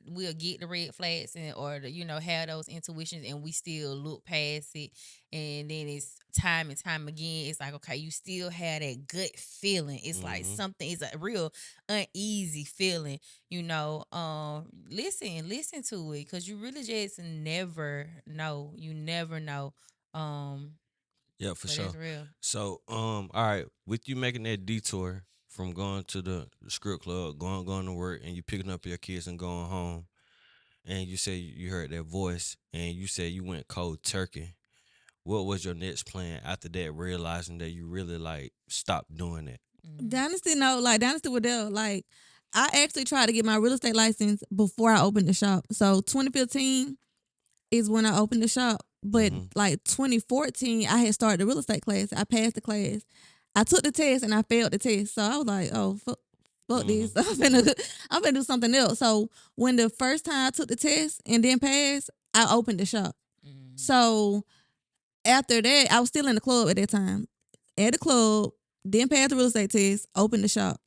the red flags or have those intuitions, and we still look past it. And then it's time and time again. It's like, okay, you still have that gut feeling. It's like Mm-hmm. something. It's a real uneasy feeling. Listen to it, because you really just never know. You never know. Um, Yeah, for but sure. it's real. So, all right, with you making that detour from going to the script club, going to work, and you picking up your kids and going home, and you say you heard that voice, and you said you went cold turkey. What was your next plan after that? Realizing that you really like stopped doing that. Mhm. Dynasty, no, like Dynasty Waddell, like I actually tried to get my real estate license before I opened the shop. So 2015 is when I opened the shop. But Mhm. like 2014, I had started the real estate class. I passed the class. I took the test and I failed the test. So I was like, oh, fuck Mhm. this. I'm finna do something else. So when the first time I took the test and then passed, I opened the shop. Mhm. So after that, I was still in the club at that time. At the club, then passed the real estate test, opened the shop.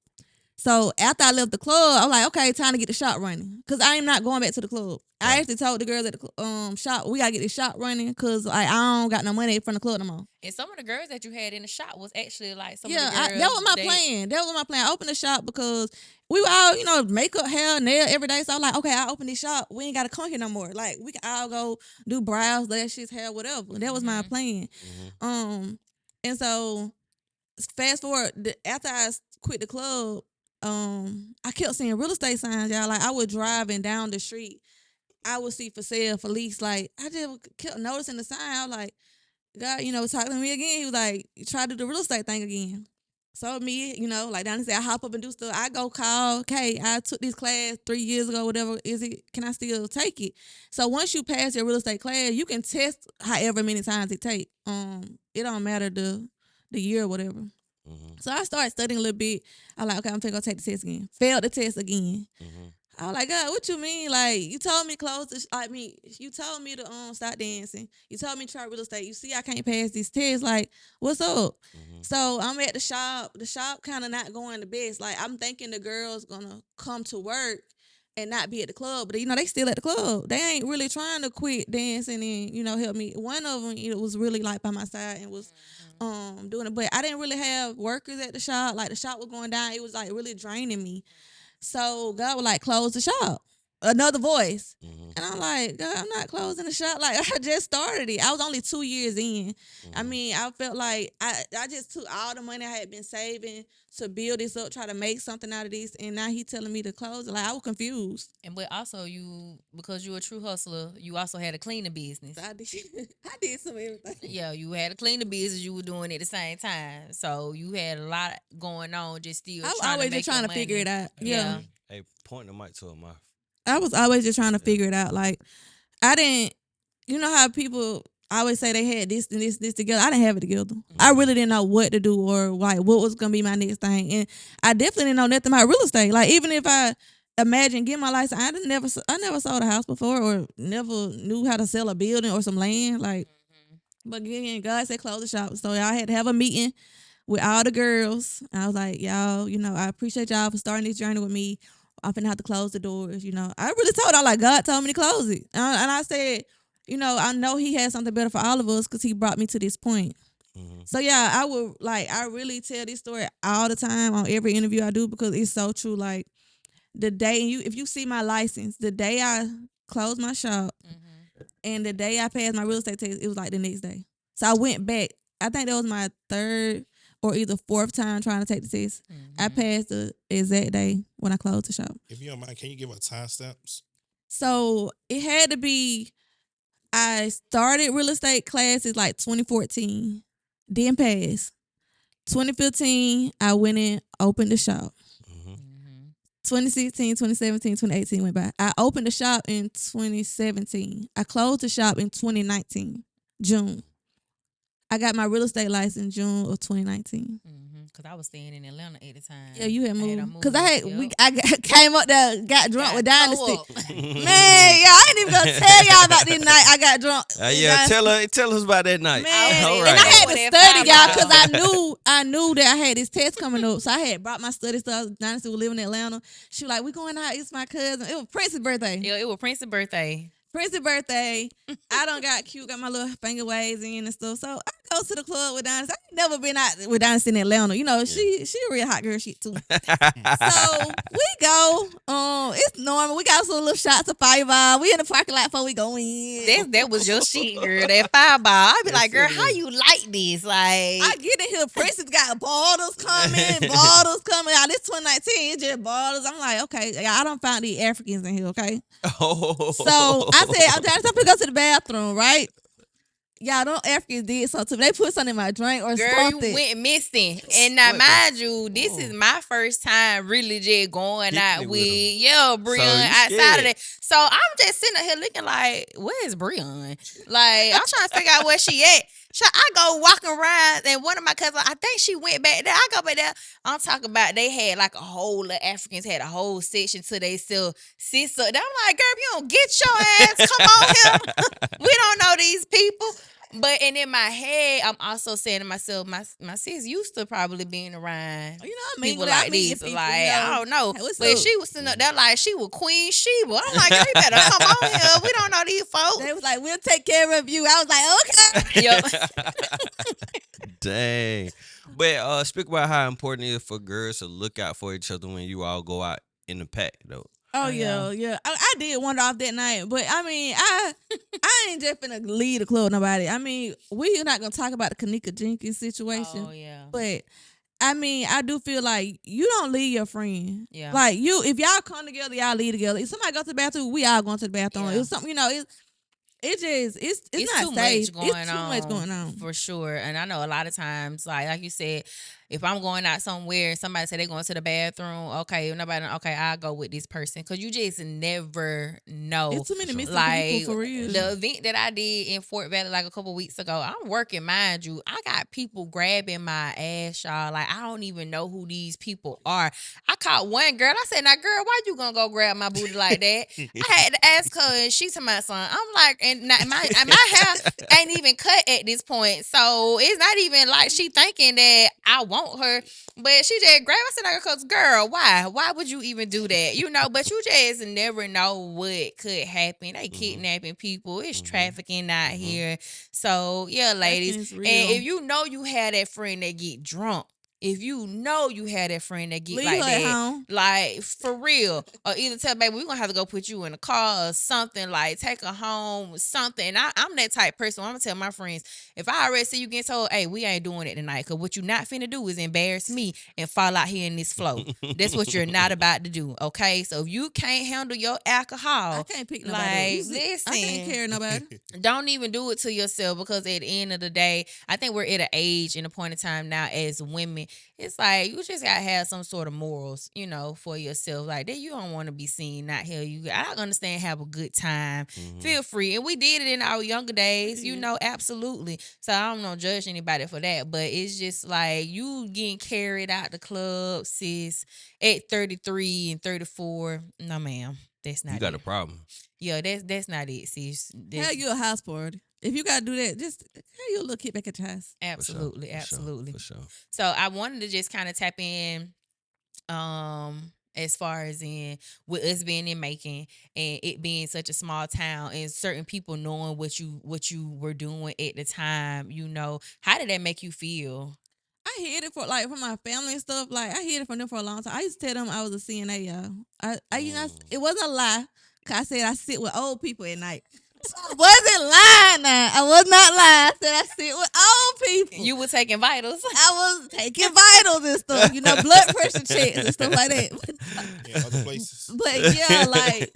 So after I left the club, I was like, okay, time to get the shop running. Cause I am not going back to the club. I Right. actually told the girls at the shop, we gotta get the shop running, cause like I don't got no money from the club no more. And some of the girls that you had in the shop was actually like some of the Yeah, that girls. was my plan. That was my plan. I opened the shop because we were all, makeup, hair, nail every day. So I was like, okay, I opened this shop. We ain't gotta come here no more. Like we can all go do brows, lashes, hair, whatever. That was my Mhm. plan. Mhm. Um, and so fast forward after I quit the club, I kept seeing real estate signs, y'all. Like I was driving down the street, I would see for sale, for lease. Like I just kept noticing the sign. I was like, God, talking to me again. He was like, try to do the real estate thing again. So me, like Donnie said, I hop up and do stuff. I go call, okay, I took this class 3 years ago, whatever. Is it, can I still take it? So once you pass your real estate class, you can test however many times it take. It don't matter the year or whatever. Mhm. So I started studying a little bit. I like, okay, I'm gonna go take the test again. Failed the test again. Mhm. I was like, God, what you mean? Like, you told me to close you told me to stop dancing. You told me to try real estate. You see, I can't pass this test. Like, what's up? Mhm. So I'm at the shop. The shop kind of not going the best. Like, I'm thinking the girls gonna come to work and not be at the club, but they still at the club. They ain't really trying to quit dancing and help me. One of them, was really like by my side and was doing it, but I didn't really have workers at the shop. Like the shop was going down. It was like really draining me. So God was like, close the shop. Another voice. Mhm. And I'm like, God, I'm not closing the shop. Like I just started it. I was only 2 years in. I Mhm. mean, I felt like I just took all the money I had been saving to build this up, try to make something out of this. And now he telling me to close it. Like I was confused. And but also because you're a true hustler, you also had a cleaning business. So I did I did some everything. Yeah, you had a cleaning business you were doing at the same time. So you had a lot going on, just still I was trying to always just make your trying to figure money. it out. Yeah. Yeah. Hey, point the mic to her mouth. I was always just trying to Yeah. figure it out. Like I didn't, how people always say they had this and this together. I didn't have it together. I really didn't know what to do or like what was gonna be my next thing. And I definitely didn't know nothing about real estate. Like even if I imagine getting my license, I never sold a house before or never knew how to sell a building or some land. Like, but again, God said close the shop, so I had to have a meeting with all the girls. I was like, y'all, I appreciate y'all for starting this journey with me. I'm finna have to close the doors. I really told her, like, God told me to close it. And I said, I know he has something better for all of us because he brought me to this point. Mhm. So yeah, I really tell this story all the time on every interview I do because it's so true. Like the day if you see my license, the day I closed my shop and the day I passed my real estate test, it was like the next day. So I went back. I think that was my third or either fourth time trying to take the test. I passed the exact day when I closed the shop. If you don't mind, can you give us timestamps? So it had to be, I started real estate classes like 2014, then passed. 2015, I went in, opened the shop. Mhm. 2016, 2017, 2018 went by. I opened the shop in 2017. I closed the shop in 2019, June. I got my real estate license June of 2019. Cause I was staying in Atlanta at the time. Yeah, you had I moved. Cause I Yep. came up there, got drunk with Got Dynasty. toe up. Man, yeah, I ain't even gonna tell y'all about this night I got drunk. with Yeah, Dynasty. tell us about that night. Man, All and and I right. had Over to there study, y'all, 5 because miles. I knew that I had this test coming up. So I had brought my study stuff. Dynasty was living in Atlanta. She was like, "We going out. It's my cousin. It was Prince's birthday. Yeah, it was Prince's birthday. Prince's birthday. I done got cute, got my little finger waves in and stuff. So I go to the club with Dynasty. I ain't never been out with Dynasty in Atlanta. You know, she a real hot girl shit too. So we go. It's normal. We got some little shots of Fireball. We in the parking lot before we go in. That was your shit, girl. That 5 ball. I be like, girl, it how is. you like this? Like, I get in here, Prince's got bottles coming out. This 2019, it's just bottles. I'm like, okay, I don't find these Africans in here, okay? Oh. So I said, I'm trying to go to the bathroom, right? Y'all, don't Africans did something to me. They put something in my drink or girl, you something. went missing. And now, What the- mind you, this is my first time really just going Kicking out it with, with 'em. yeah, Brione you outside scared. of that. So I'm just sitting here looking like, where's Brione? Like, I'm trying to figure out where she at. So I go walking around, and one of my cousins, I think she went back there. I go back there. I'm talking about they had like a whole, the Africans had a whole section to they still sit up. I'm like, girl, if you don't get your ass, come on here. We don't know these people. But and in my head, I'm also saying to myself, my sis used to probably being around You know what I mean? people like this. Like, I don't know. Hey, what's But up? she was sitting up there like she was Queen Sheba. I'm like, girl, you better come on here. We don't know these folks. They was like, we'll take care of you. I was like, okay. Yup. Dang. But speak about how important it is for girls to look out for each other when you all go out in the pack, though. Oh, yeah. yeah. I did wander off that night, but I mean, I ain't just finna leave the club with nobody. I mean, we're not gonna talk about the Kanika Jenkins situation, Oh yeah. but I mean, I do feel like you don't leave your friend. Yeah. Like if y'all come together, y'all leave together. If somebody go to the bathroom, we all going to the bathroom. Yeah. It's something, it's not too safe. much going It's too on. much going on. For sure. And I know a lot of times, like you said, if I'm going out somewhere and somebody say they're going to the bathroom, okay, I'll go with this person. Because you just never know. It's too many missing Like, people for real. the event that I did in Fort Valley like a couple weeks ago, I'm working, mind you. I got people grabbing my ass, y'all. Like, I don't even know who these people are. I caught one girl. I said, now, girl, why you gonna go grab my booty like that? I had to ask her, and she told my son. I'm like, and my hair ain't even cut at this point. So it's not even like she thinking that I want her. But she just grabbed. I said, because girl, why? Why would you even do that? You know, but you just never know what could happen. They kidnapping people. It's trafficking out here. So yeah, ladies. is real. And if you know you had that friend that get drunk, if you know you had that friend that get Leave like her at that, home. like for real, or either tell baby we're gonna have to go put you in a car or something, like take her home, something. And I'm that type person. I'm gonna tell my friends, if I already see you getting told, hey, we ain't doing it tonight, cause what you not finna do is embarrass me and fall out here in this flow. That's what you're not about to do. Okay, so if you can't handle your alcohol, I can't pick nobody like, up. listen, I can't carry nobody. don't even do it to yourself, because at the end of the day, I think we're at an age and a point in time now as women, it's like you just gotta have some sort of morals, you know, for yourself. Like that, you don't want to be seen not here. I understand, have a good time, feel free, and we did it in our younger days, you know, absolutely. So I don't know, judge anybody for that, but it's just like you getting carried out the club, sis, at 33 and 34. No, ma'am, that's not. You got it. a problem. Yeah, that's not it, sis. Hell, you a house party. If you gotta do that, just hell, you a little kickback at your house. Absolutely, For sure, absolutely. For sure. So I wanted to just kind of tap in, as far as in with us being in Macon and it being such a small town and certain people knowing what you were doing at the time. You know, how did that make you feel? I hid it from my family and stuff. Like I hid it from them for a long time. I used to tell them I was a CNA, y'all. It wasn't a lie. 'Cause I said I sit with old people at night. I wasn't lying now. I was not lying. I said I sit with old people. You were taking vitals. I was taking vitals and stuff, blood pressure checks and stuff like that. Yeah, other places. But yeah, like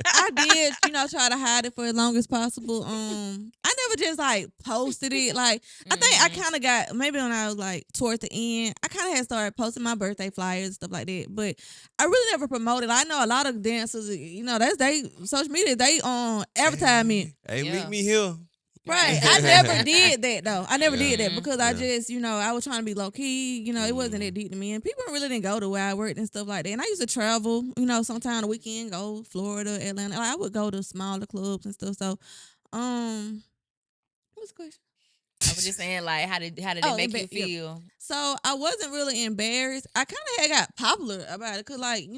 I did, try to hide it for as long as possible. I never just like posted it. Like I think I kind of got, maybe when I was like towards the end, I kind of had started posting my birthday flyers and stuff like that. But I really never promoted. I know a lot of dancers, that's they social media, they advertise me. Hey, Yeah. meet me here. Right. I never did that though. I never Yeah. did that because I Yeah. just, I was trying to be low key. It wasn't that deep to me. And people really didn't go to where I worked and stuff like that. And I used to travel, sometime the weekend, go Florida, Atlanta. Like, I would go to smaller clubs and stuff. So, what's the question? I was just saying, like, how did it Oh, make you yep. feel? So I wasn't really embarrassed. I kind of had got popular about it because, like,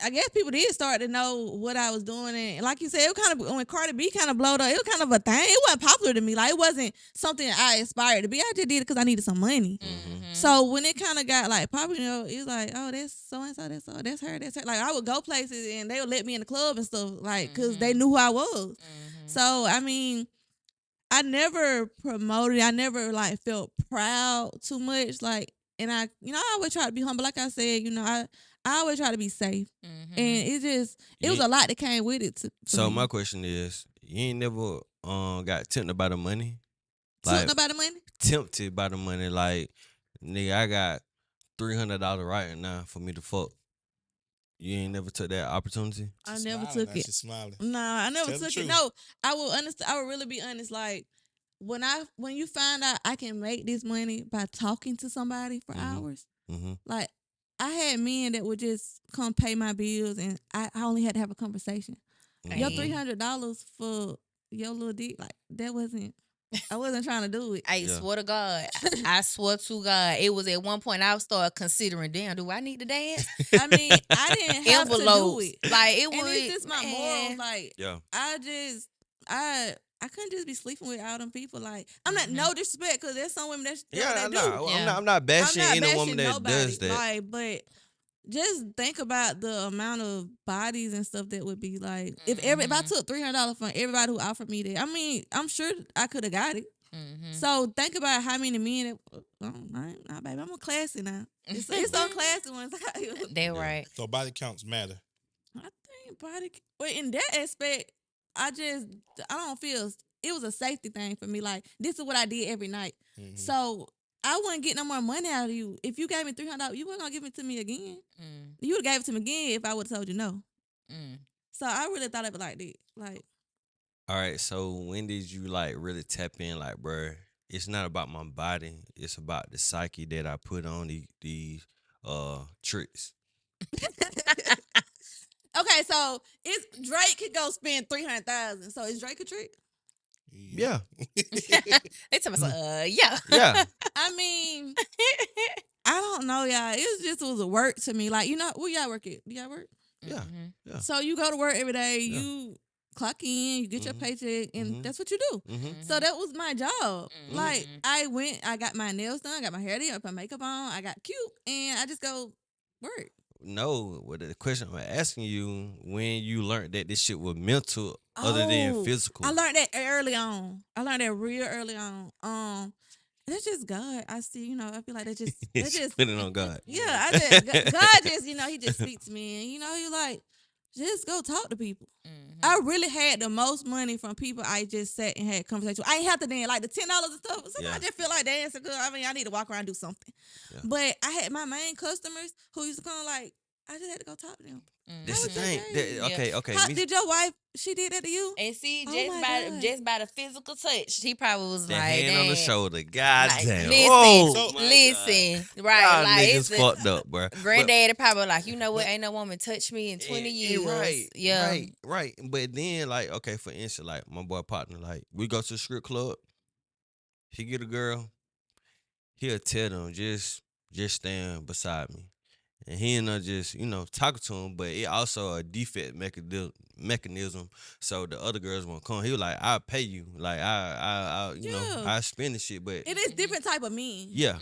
I guess people did start to know what I was doing, and like you said, it kind of when Cardi B kind of blowed up, it was kind of a thing. It wasn't popular to me, like it wasn't something I aspired to be. I just did it because I needed some money. Mm-hmm. So when it kind of got like popular, it was like, oh, that's so and so, that's her. Like I would go places and they would let me in the club and stuff, like because they knew who I was. So I mean, I never promoted. I never like felt proud too much, like. And I always try to be humble. Like I said, I always try to be safe. And it was a lot that came with it. So my question is, you ain't never got tempted by the money? Something about the money? Tempted by the money, like, nigga, I got $300 right now for me to fuck. You ain't never took that opportunity? I never took it. She's smiling. Nah, I never Tell the took it. truth. No, I will really be honest. Like when you find out I can make this money by talking to somebody for hours, like I had men that would just come pay my bills, and I only had to have a conversation. Your $300 for your little dick, like that wasn't. I wasn't trying to do it. I swear to God. I swear to God. It was at one point I started considering, damn, do I need to dance? I mean, I didn't have Envelopes. to do it. Like, it And was. it's just my morals. Like, Yeah. I couldn't just be sleeping with all them people. Like, I'm not no disrespect because there's some women that do. I'm not bashing any woman that nobody. does that. Like, but just think about the amount of bodies and stuff that would be like if I took $300 from everybody who offered me that. I mean, I'm sure I could have got it. So think about how many men. Nah, baby, I'm a classy now. It's some classy ones. They're right. So body counts matter. I think well, in that aspect, I don't feel it was a safety thing for me. Like, this is what I did every night. So I wouldn't get no more money out of you. If you gave me $300, you weren't gonna give it to me again. You would have gave it to me again if I would have told you no. So I really thought of it like that. Like, all right, so when did you like really tap in? Like, bruh, it's not about my body; it's about the psyche that I put on these tricks. okay, so Drake could go spend $300,000. So is Drake a trick? Yeah. They tell me, yeah. Yeah. I mean, I don't know, y'all. It was a work to me. Like, where y'all work at? Do y'all work? Yeah. Yeah. So you go to work every day. You clock in, you get your paycheck, and that's what you do. So that was my job. Like, I got my nails done, I got my hair done, I put makeup on, I got cute, and I just go work. No, what the question I'm asking you, when you learned that this shit was mental other than physical. I learned that early on. I learned that real early on. That's just God. I see, I feel like that just put it on God. Yeah, God just, he just speaks to me, and he like, just go talk to people. I really had the most money from people I just sat and had conversations with. I ain't have to dance like the $10 and stuff. Sometimes I just feel like dancing because I need to walk around and do something. Yeah. But I had my main customers who used to come like, I just had to go talk to them. That's the thing. Okay. Did your wife? She did that to you? And see, just by the physical touch, she probably was the like, hand on the shoulder. God damn. Listen, right? Y'all like niggas fucked up, bro. Granddaddy probably like, you know what? Ain't no woman touched me in 20 years. Right. But then, like, okay, for instance, like my boy partner, like we go to the strip club. He get a girl. He'll tell them just stand beside me. And he ended up just, talking to him, but it also a defect mechanism. So the other girls won't come. He was like, I'll pay you. Like, I spend the shit, but it is different type of men. Yeah.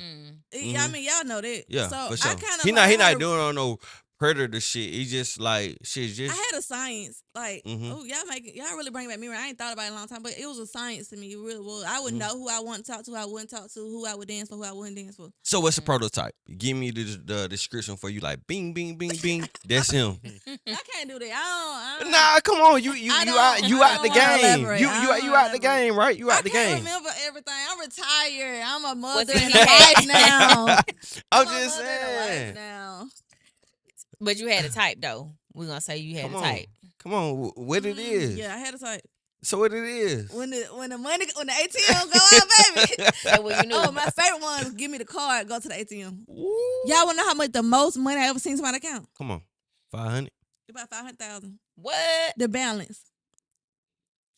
I mean, y'all know that. Yeah, so for sure. I kind of he not doing on no predator shit. He just like shit. Just I had a science like y'all really bring back me. I ain't thought about it in a long time, but it was a science to me. It really was. I would know who I want to talk to, who I wouldn't talk to, who I would dance for, who I wouldn't dance for. So what's the prototype? Give me the description for you. Like bing bing bing bing. That's him. I can't do that. I don't Nah, come on. You out the game. You out the game, right? You out the game. I can't remember everything. I'm retired. I'm a mother and a wife now. I'm just saying. Now. But you had a type though. We're gonna say you had a type. Come on, what it is? Yeah, I had a type. So what it is? When the ATM go out, baby. That's what you knew. Oh, my favorite one is give me the card, go to the ATM. Ooh. Y'all wanna know how much the most money I ever seen somebody account? Come on, 500. About 500,000. What? The balance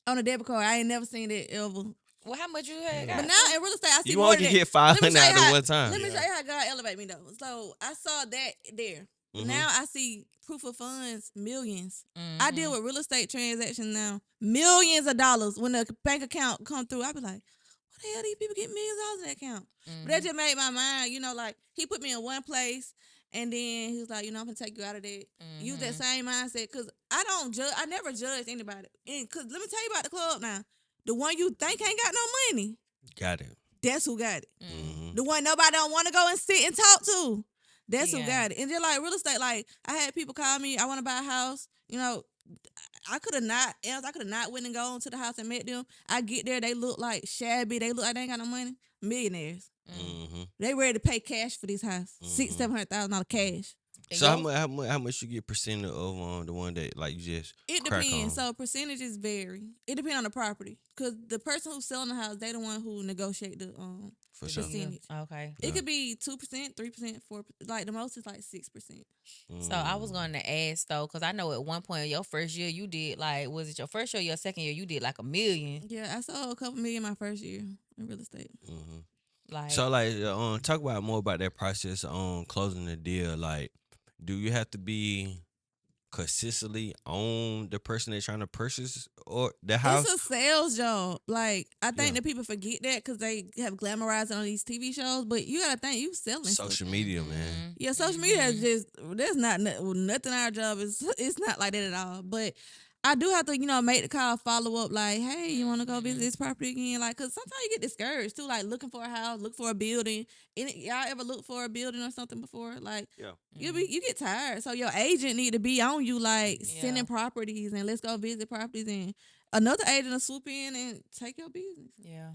on a debit card. I ain't never seen that ever. Well, how much you had? But now in real estate, I see You more only than can that. get 500 Let me show out you at how- one time. Let me show you how God elevate me though. So I saw that there. Mhm. Now I see proof of funds, millions. Mm-hmm. I deal with real estate transactions now, millions of dollars. When the bank account come through, I be like, what the hell these people get millions of dollars in their account? Mm-hmm. But that just made my mind, like he put me in one place and then he was like, I'm gonna take you out of that. Use that same mindset. Cause I don't judge, I never judge anybody. And cause let me tell you about the club now. The one you think ain't got no money, Got it. that's who got it. Mhm. The one nobody don't want to go and sit and talk to. That's who Yeah. got it. And just like real estate, like I had people call me, I want to buy a house. I could have not went and gone to the house and met them. I get there, they look like shabby. They look like they ain't got no money. Millionaires. Mhm. They ready to pay cash for this house. $600,000-$700,000 cash. So how much you get percent of the one that like you just It crack depends. on? So percentages vary. It depends on the property. Cause the person who's selling the house, they the one who negotiate the For sure. percentage. Okay. It could be 2%, 3%, 4%. Like the most is like 6%. So I was going to ask though, because I know at one point your first year you did like, was it your first year or your second year? You did like $1 million. Yeah, I sold a couple million my first year in real estate. Mhm. Like, So like talk about more about that process on closing the deal. Like, do you have to be consistently on the person that's trying to purchase or the house? It's a sales job. Like I think Yeah. that people forget that because they have glamorized it on these TV shows. But you gotta think you selling stuff. Social media, man. Yeah, social media is just that's not nothing. Our job is it's not like that at all. But I do have to make the call, follow up, like, hey, you want to go visit this property again? Like, cause sometimes you get discouraged too, like looking for a house, look for a building. Y'all ever look for a building or something before? Like, Yeah. you get tired. So your agent need to be on you, like Yeah. sending properties and let's go visit properties, and another agent will swoop in and take your business. yeah.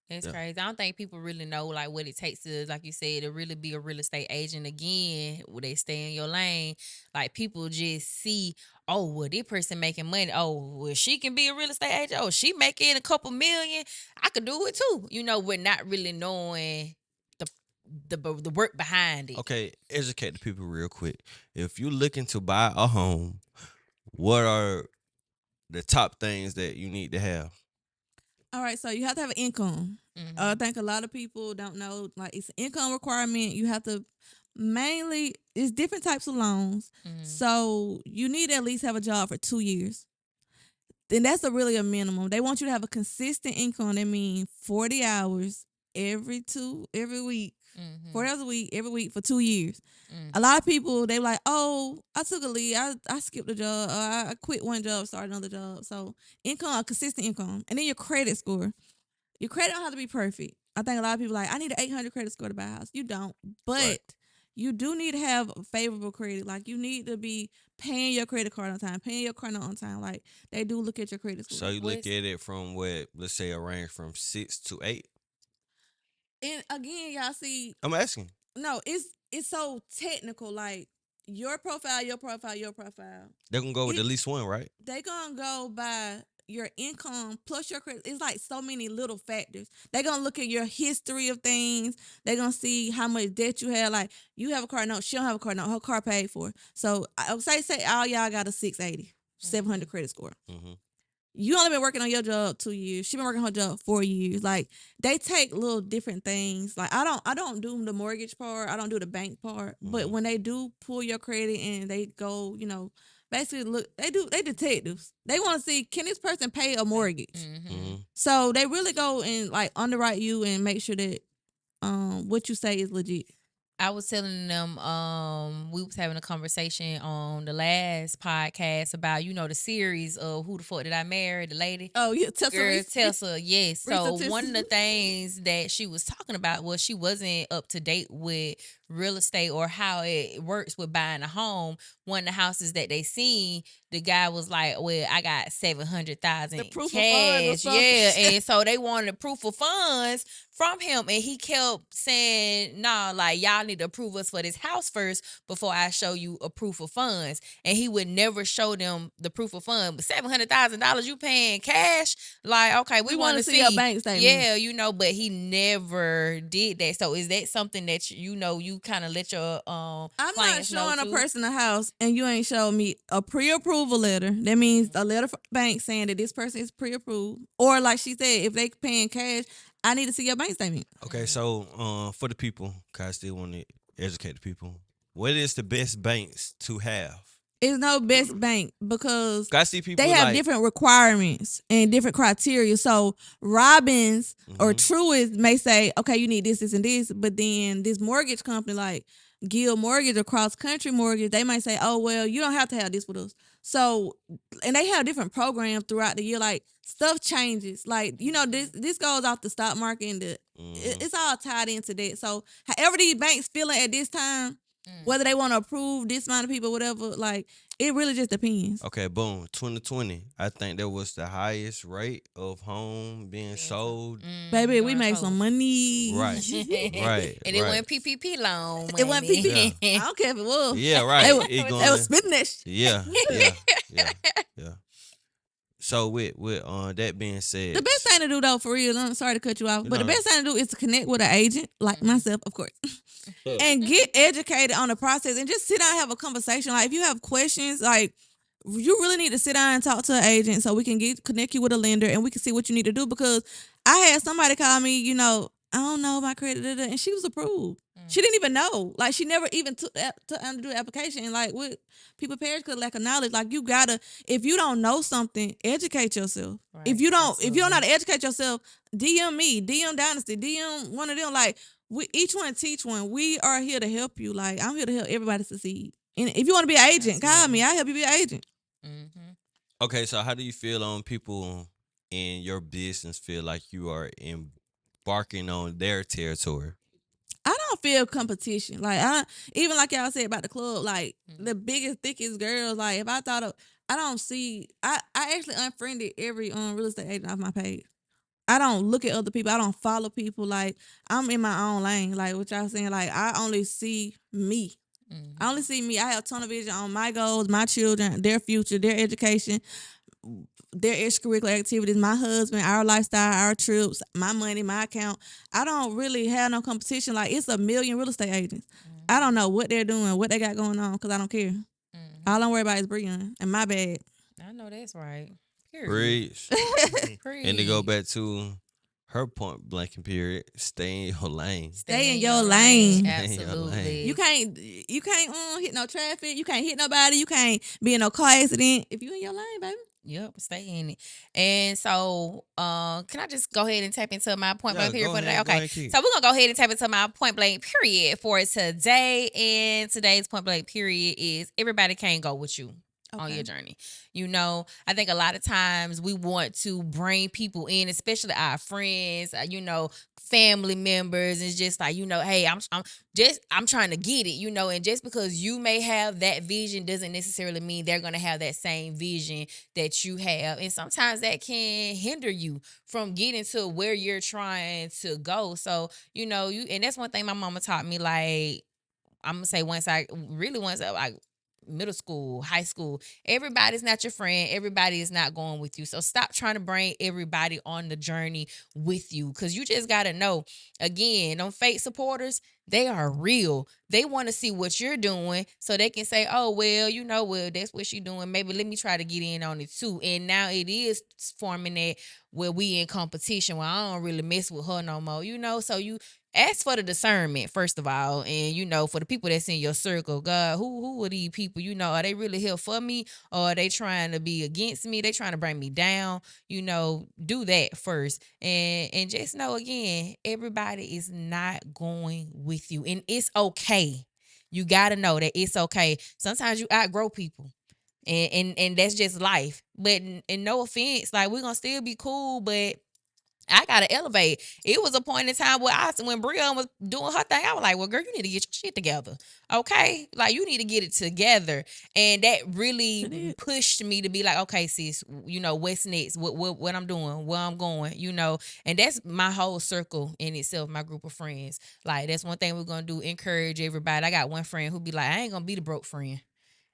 It's Yeah. crazy. I don't think people really know like what it takes to, like you said, to really be a real estate agent again. Where they stay in your lane. Like people just see, oh, well, this person making money. Oh, well, she can be a real estate agent. Oh, she making a couple million. I could do it too. We're not really knowing the work behind it. Okay, educate the people real quick. If you're looking to buy a home, what are the top things that you need to have? All right, so you have to have an income. Mhm. I think a lot of people don't know, like it's an income requirement. You have to it's different types of loans. Mhm. So you need to at least have a job for 2 years. Then that's really a minimum. They want you to have a consistent income. That means 40 hours every week. Mhm. 40 hours a week, every week for 2 years. Mm. A lot of people, they like, oh, I took a leave. I skipped a job. I quit one job, started another job. So income, a consistent income. And then your credit score. Your credit don't have to be perfect. I think a lot of people like, I need an 800 credit score to buy a house. You don't. But Right. you do need to have favorable credit. Like you need to be paying your credit card on time, paying your car note on time. Like they do look at your credit score. So you look at it from what, let's say a range from 6 to 8. And again, y'all see, I'm asking. no, it's so technical. Like your profile. They're gonna go with at least one, right? They gonna go by your income plus your credit. It's like so many little factors. They gonna look at your history of things. They gonna see how much debt you have. Like you have a car note, she don't have a car note. Her car paid for. So I would say all y'all got a 680, 700 credit score. Mm-hmm. You only been working on your job 2 years. She been working on her job 4 years. Like they take little different things. Like I don't do the mortgage part. I don't do the bank part. But when they do pull your credit and they go, basically look, they detectives. They want to see, can this person pay a mortgage? Mm-hmm. So they really go and like underwrite you and make sure that what you say is legit. I was telling them, we was having a conversation on the last podcast about, the series of Who the Fuck Did I Marry, the lady. Oh, yeah, Girl, Tessa, yes. So Tessa. one of the things that she was talking about was she wasn't up to date with real estate or how it works with buying a home. One of the houses that they seen, the guy was like, "Well, I got 700,000 The proof of funds or cash, something. yeah." And so they wanted proof of funds from him, and he kept saying, "Nah, like y'all need to approve us for this house first before I show you a proof of funds." And he would never show them the proof of funds. But $700,000 you paying cash, like okay, we want wanna to see your bank statement. Yeah, but he never did that. So is that something that you kind of let your I'm not clients know showing a too? person a house and you ain't showed me a pre-approval letter. That means a letter from bank saying that this person is pre-approved. Or like she said, if they paying cash, I need to see your bank statement. Okay, so for the people, 'cause I still want to educate the people. What is the best banks to have? It's no best bank because 'Cause I see people they have like different requirements and different criteria. So Robbins or Truist may say, okay, you need this, this, and this. But then this mortgage company like Guild Mortgage or Cross Country Mortgage, they might say, oh, well, you don't have to have this with us. So, and they have different programs throughout the year. Like stuff changes. Like, this goes off the stock market and it's all tied into that. So however these banks feeling at this time, whether they want to approve this amount of people, whatever, like it really just depends. Okay, boom, 2020. I think that was the highest rate of home being sold. Baby, we make some money. Right, right, And it right. wasn't PPP loan. It wasn't money. PPP. I don't care if it was. Yeah, right. They, were- It they going- was spitting that shit. Yeah. So with that being said, The best thing to do though, for real, I'm sorry to cut you off, but the No. best thing to do is to connect with an agent, like myself, of course, and get educated on the process and just sit down and have a conversation. Like if you have questions, like you really need to sit down and talk to an agent so we can connect you with a lender and we can see what you need to do. Because I had somebody call me, I don't know my credit, and she was approved. She didn't even know. Like she never even took to do the application. And like with people perish because lack of knowledge. Like you gotta, if you don't know something, educate yourself. Right, If you don't know how to educate yourself, DM me, DM Dynasty, DM one of them. Like we each one teach one. We are here to help you. Like I'm here to help everybody succeed. And if you want to be an agent, call me. I help you be an agent. okay, so how do you feel on people in your business feel like you are embarking on their territory? I don't feel competition. Like even like y'all said about the club, like the biggest, thickest girls. Like if I don't see. I actually unfriended every real estate agent off my page. I don't look at other people. I don't follow people. Like I'm in my own lane. Like what y'all saying. Like I only see me. I only see me. I have a ton of vision on my goals, my children, their future, their education, their extracurricular activities, my husband, our lifestyle, our trips, my money, my account. I don't really have no competition. Like it's a million real estate agents. I don't know what they're doing, what they got going on, because I don't care. All I'm worried about is Brione and my bag. I know that's right. Preach. Preach. And to go back to her point blank period, stay in your lane. Stay in your lane. Absolutely. You can't hit no traffic. You can't hit nobody. You can't be in no car accident. If you in your lane, baby. Yep, stay in it. And so, can I just go ahead and tap into my point blank period for today? Okay, so we're gonna go ahead and tap into my point blank period for today. And today's point blank period is everybody can't go with you on your journey. I think a lot of times we want to bring people in, especially our friends, family members. It's just like, hey, I'm trying to get it, and just because you may have that vision doesn't necessarily mean they're going to have that same vision that you have. And sometimes that can hinder you from getting to where you're trying to go. So, and that's one thing my mama taught me, like, I'm going to say once I middle school, high school, everybody's not your friend. Everybody is not going with you. So stop trying to bring everybody on the journey with you, because you just got to know, again, them fake supporters, they are real. They want to see what you're doing so they can say, oh, well, that's what she's doing. Maybe let me try to get in on it too. And now it is forming that where we in competition, where I don't really mess with her no more, So you ask for the discernment, first of all. And, for the people that's in your circle, God, who are these people? Are they really here for me? Or are they trying to be against me? They trying to bring me down? Do that first. And just know, again, everybody is not going with you. And it's okay. You got to know that it's okay. Sometimes you outgrow people. And that's just life. But and no offense, like, we're going to still be cool, but I gotta elevate. It was a point in time where when Brione was doing her thing, I was like, "Well, girl, you need to get your shit together, okay? Like, you need to get it together." And that really pushed me to be like, "Okay, sis, what's next? What I'm doing? Where I'm going? And that's my whole circle in itself, my group of friends. Like, that's one thing we're gonna do: encourage everybody. I got one friend who be like, I ain't gonna be the broke friend.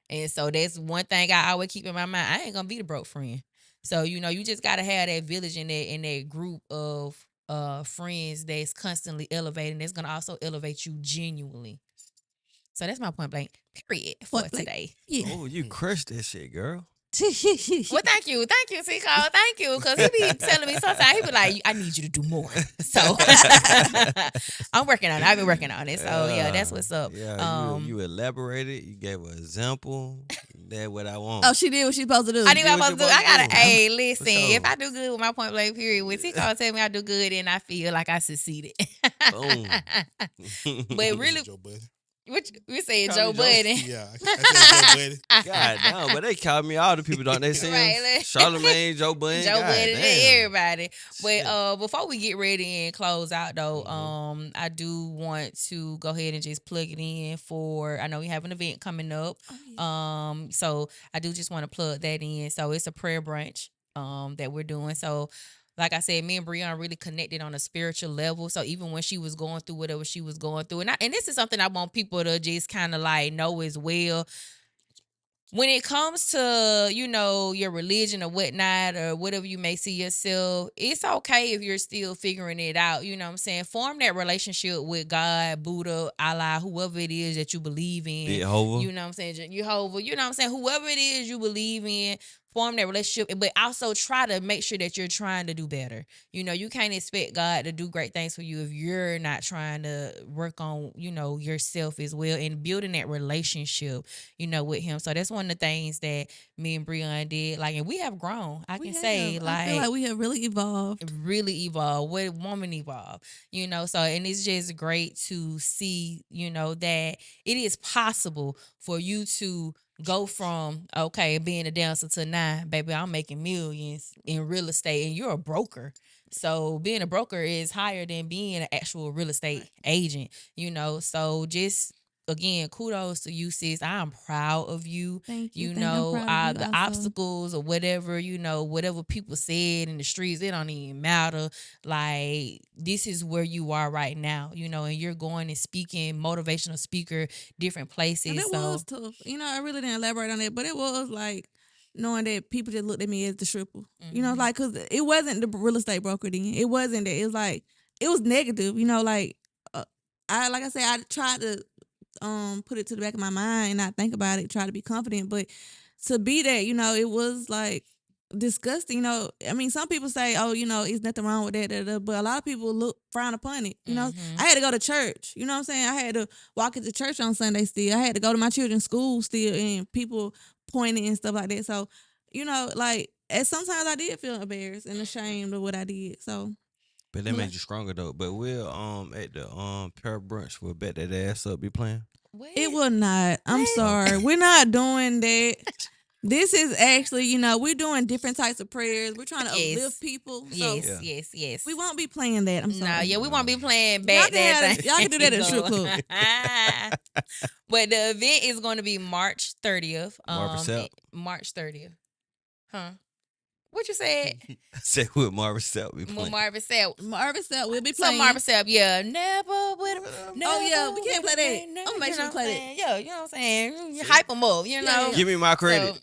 And so that's one thing I always keep in my mind. I ain't gonna be the broke friend. So, you just gotta have that village in that group of friends that's constantly elevating. That's gonna also elevate you genuinely. So that's my point blank period for today. Yeah. Oh, you crushed that shit, girl. Well, thank you, T. Cole, thank you, because he be telling me sometimes he be like, I need you to do more. So I'm working on it. I've been working on it. So yeah, that's what's up. Yeah, you elaborated. You gave an example. That's what I want. Oh, she did what she supposed to do. I did what I'm what supposed to do. you I gotta, supposed to do. hey, listen, For sure. if I do good with my point blank period, when T. Cole tell me I do good, then I feel like I succeeded. Boom. But really, Joe Budden. we said Call Joe me Joe. Budden. Yeah, I said Joe Budden. God damn, but they call me all the people, don't they? See Right, him? like- Charlamagne, Joe Budden. Joe God Budden, damn. everybody. But Shit. before we get ready and close out though, I do want to go ahead and just plug it in for. I know we have an event coming up. So I do just want to plug that in. So it's a prayer brunch that we're doing. So like I said, me and Brione really connected on a spiritual level. So even when she was going through whatever she was going through, and this is something I want people to just kind of like know as well. When it comes to, your religion or whatnot, or whatever you may see yourself, it's okay if you're still figuring it out. You know what I'm saying? Form that relationship with God, Buddha, Allah, whoever it is that you believe in. Jehovah. You know what I'm saying? Jehovah, you know what I'm saying? Whoever it is you believe in, form that relationship, but also try to make sure that you're trying to do better. You can't expect God to do great things for you if you're not trying to work on, yourself as well and building that relationship, with him. So that's one of the things that me and Brione did. Like, and we have grown. I feel like we have really evolved. what woman evolved, so, and it's just great to see, that it is possible for you to go from being a dancer to now, baby, I'm making millions in real estate, and you're a broker. So being a broker is higher than being an actual real estate agent, So just again, kudos to you, sis. I'm proud of you. Thank you. The obstacles or whatever, whatever people said in the streets, it don't even matter. Like, this is where you are right now, and you're going and speaking, motivational speaker, different places. And it was tough. I really didn't elaborate on it, but it was like knowing that people just looked at me as the stripper. Like, because it wasn't the real estate broker then. It wasn't that. It was like, it was negative, like, I said, I tried to put it to the back of my mind and not think about it, try to be confident. But to be that, it was like disgusting. I mean, some people say, oh, it's nothing wrong with that, but a lot of people frown upon it. I had to go to church. You know what I'm saying? I had to walk into church on Sunday still. I had to go to my children's school still, and people pointing and stuff like that. So, like, and sometimes I did feel embarrassed and ashamed of what I did. So, But that made you stronger though. But we'll at the pair brunch, we'll bet that ass up be playing. it will not. I'm sorry. We're not doing that. This is actually, we're doing different types of prayers. We're trying to uplift people. So Yes. we won't be playing that. I'm sorry. No, we won't be playing Y'all back that can, y'all can do that at a strip club. But the event is going to be March 30th. Marvin Sapp. March 30th. Huh? What you said? I said with Marvin Sapp be playing. Marvin Sapp. Marvin Sapp will be So playing. Marvin Sapp, yeah. Never would have. Oh, yeah, we can't play that. I'm gonna make sure we play that. Yeah, you know what I'm saying? You hype them up, Give me my credit.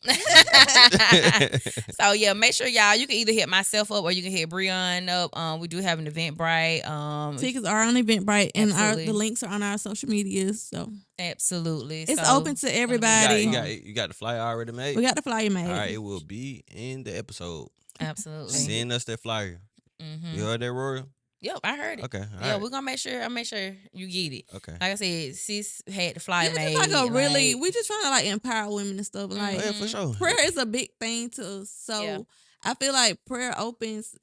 So yeah, make sure you can either hit myself up or you can hit Brione up. We do have an Eventbrite. Tickets are on Eventbrite, and Absolutely. the links are on our social medias. So Absolutely. it's So, open to everybody. You got the flyer already made? We got the flyer made. All right, it will be in the episode. Absolutely. Send us that flyer. You heard that, Royal? Yep, I heard it. Okay. Yeah, we're gonna make sure. I make sure you get it. Okay. Like I said, sis had the flyer It's made. just like we just trying to like empower women and stuff. Like, Oh, yeah, for sure. prayer is a big thing to us. So Yeah. I feel like prayer opens,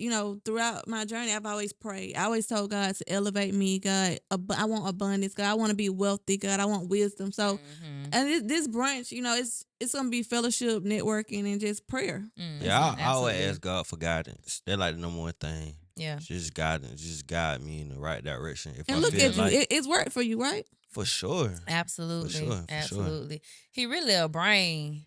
throughout my journey, I've always prayed. I always told God to elevate me. God, I want abundance. God, I want to be wealthy. God, I want wisdom. So, and this brunch, it's going to be fellowship, networking, and just prayer. Yeah, I always ask God for guidance. That's like the number one thing. Yeah. Just guide me in the right direction. If And I look feel at you. like, It's worked for you, right? for sure. Absolutely. For sure. Absolutely. He really a brain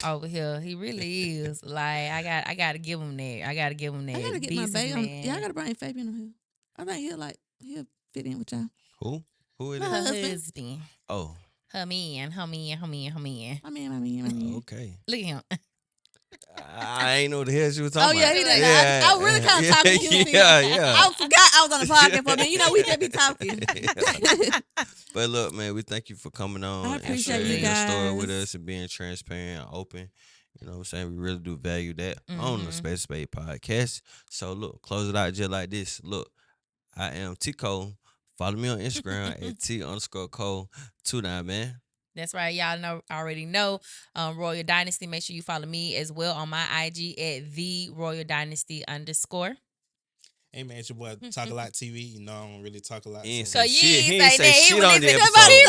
over here. He really is. Like I gotta give him that. I gotta give him that. I gotta get my baby on. businessman. Yeah, I gotta bring Fabian on here. I think he'll fit in with y'all. Who it My Her is? husband. husband. Oh, Her man. My man. okay. Look at him. I ain't know what the hell she was Oh talking yeah, about. he did. I really kind of talking to you. Yeah. I forgot I was on the podcast for a minute. You know, we just be talking. But look, man, we thank you for coming on. I and appreciate sharing you your story guys. with us and being transparent and open. You know what I'm saying? We really do value that on the Spade podcast. So look, close it out just like this. Look, I am Tico. Follow me on Instagram at T_Cole29, man. That's right. Y'all already know. Royal Dynasty. Make sure you follow me as well on my IG at the Royal Dynasty _. Hey man, it's your boy Talk a Lot TV. You know I don't really talk a lot. He ain't so- So say you shit. He ain't ain't say say that. He shit was on the listening episode. to probably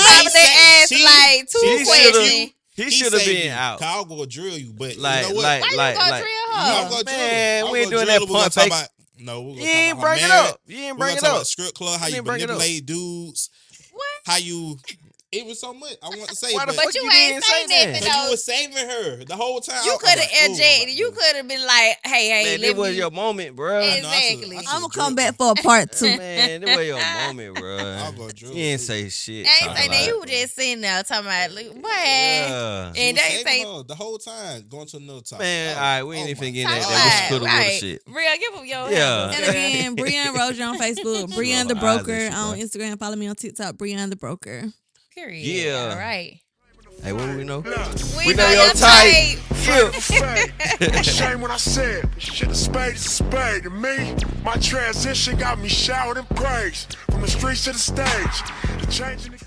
asked She- like two she questions. He should have saved been you. out. I'll go drill you, but Like, you know what? like, Why you like, gonna like. drill I'm her? gonna drill Man, you. we I'm ain't gonna doing drill that you. We're gonna pump talk fake. about no. We're You gonna ain't talk bring about it marriage. up. You ain't We're bring gonna it talk up. about strip club. How You you didn't bring it up. manipulate dudes. What? How you? It was so much I want to say, Why the but fuck But you you ain't didn't say say that? nothing so you though. was saving her the whole time. You I'm could have like, oh, injected. I'm You about to could have been like, hey, Man, let this was me. your moment, bro. I know, I should- Exactly. I should- I'm gonna come back for a part 2. Man, this was your moment, bro. I'll go drill You ain't too. say shit. I ain't talking saying that. like You it, were bro. just sitting there talking about, what? Yeah. She And was they saving say, her the whole time, going to another topic. Man, Oh, all right, we ain't oh even my getting talk that. God. That was about, coulda, woulda, right. shit. Real, give them your Yeah. handle. And again, Brione Rozier on Facebook, Brione the Eyes Broker and shit, on boy. Instagram. Follow me on TikTok, Brione the Broker. Period. Yeah. All right. Hey, what do we know? We, We know know your your type. Afraid of a fade. No shame when I said, shit, a spade is a spade. To me, my transition got me showered in praise. From the streets to the stage. The change in the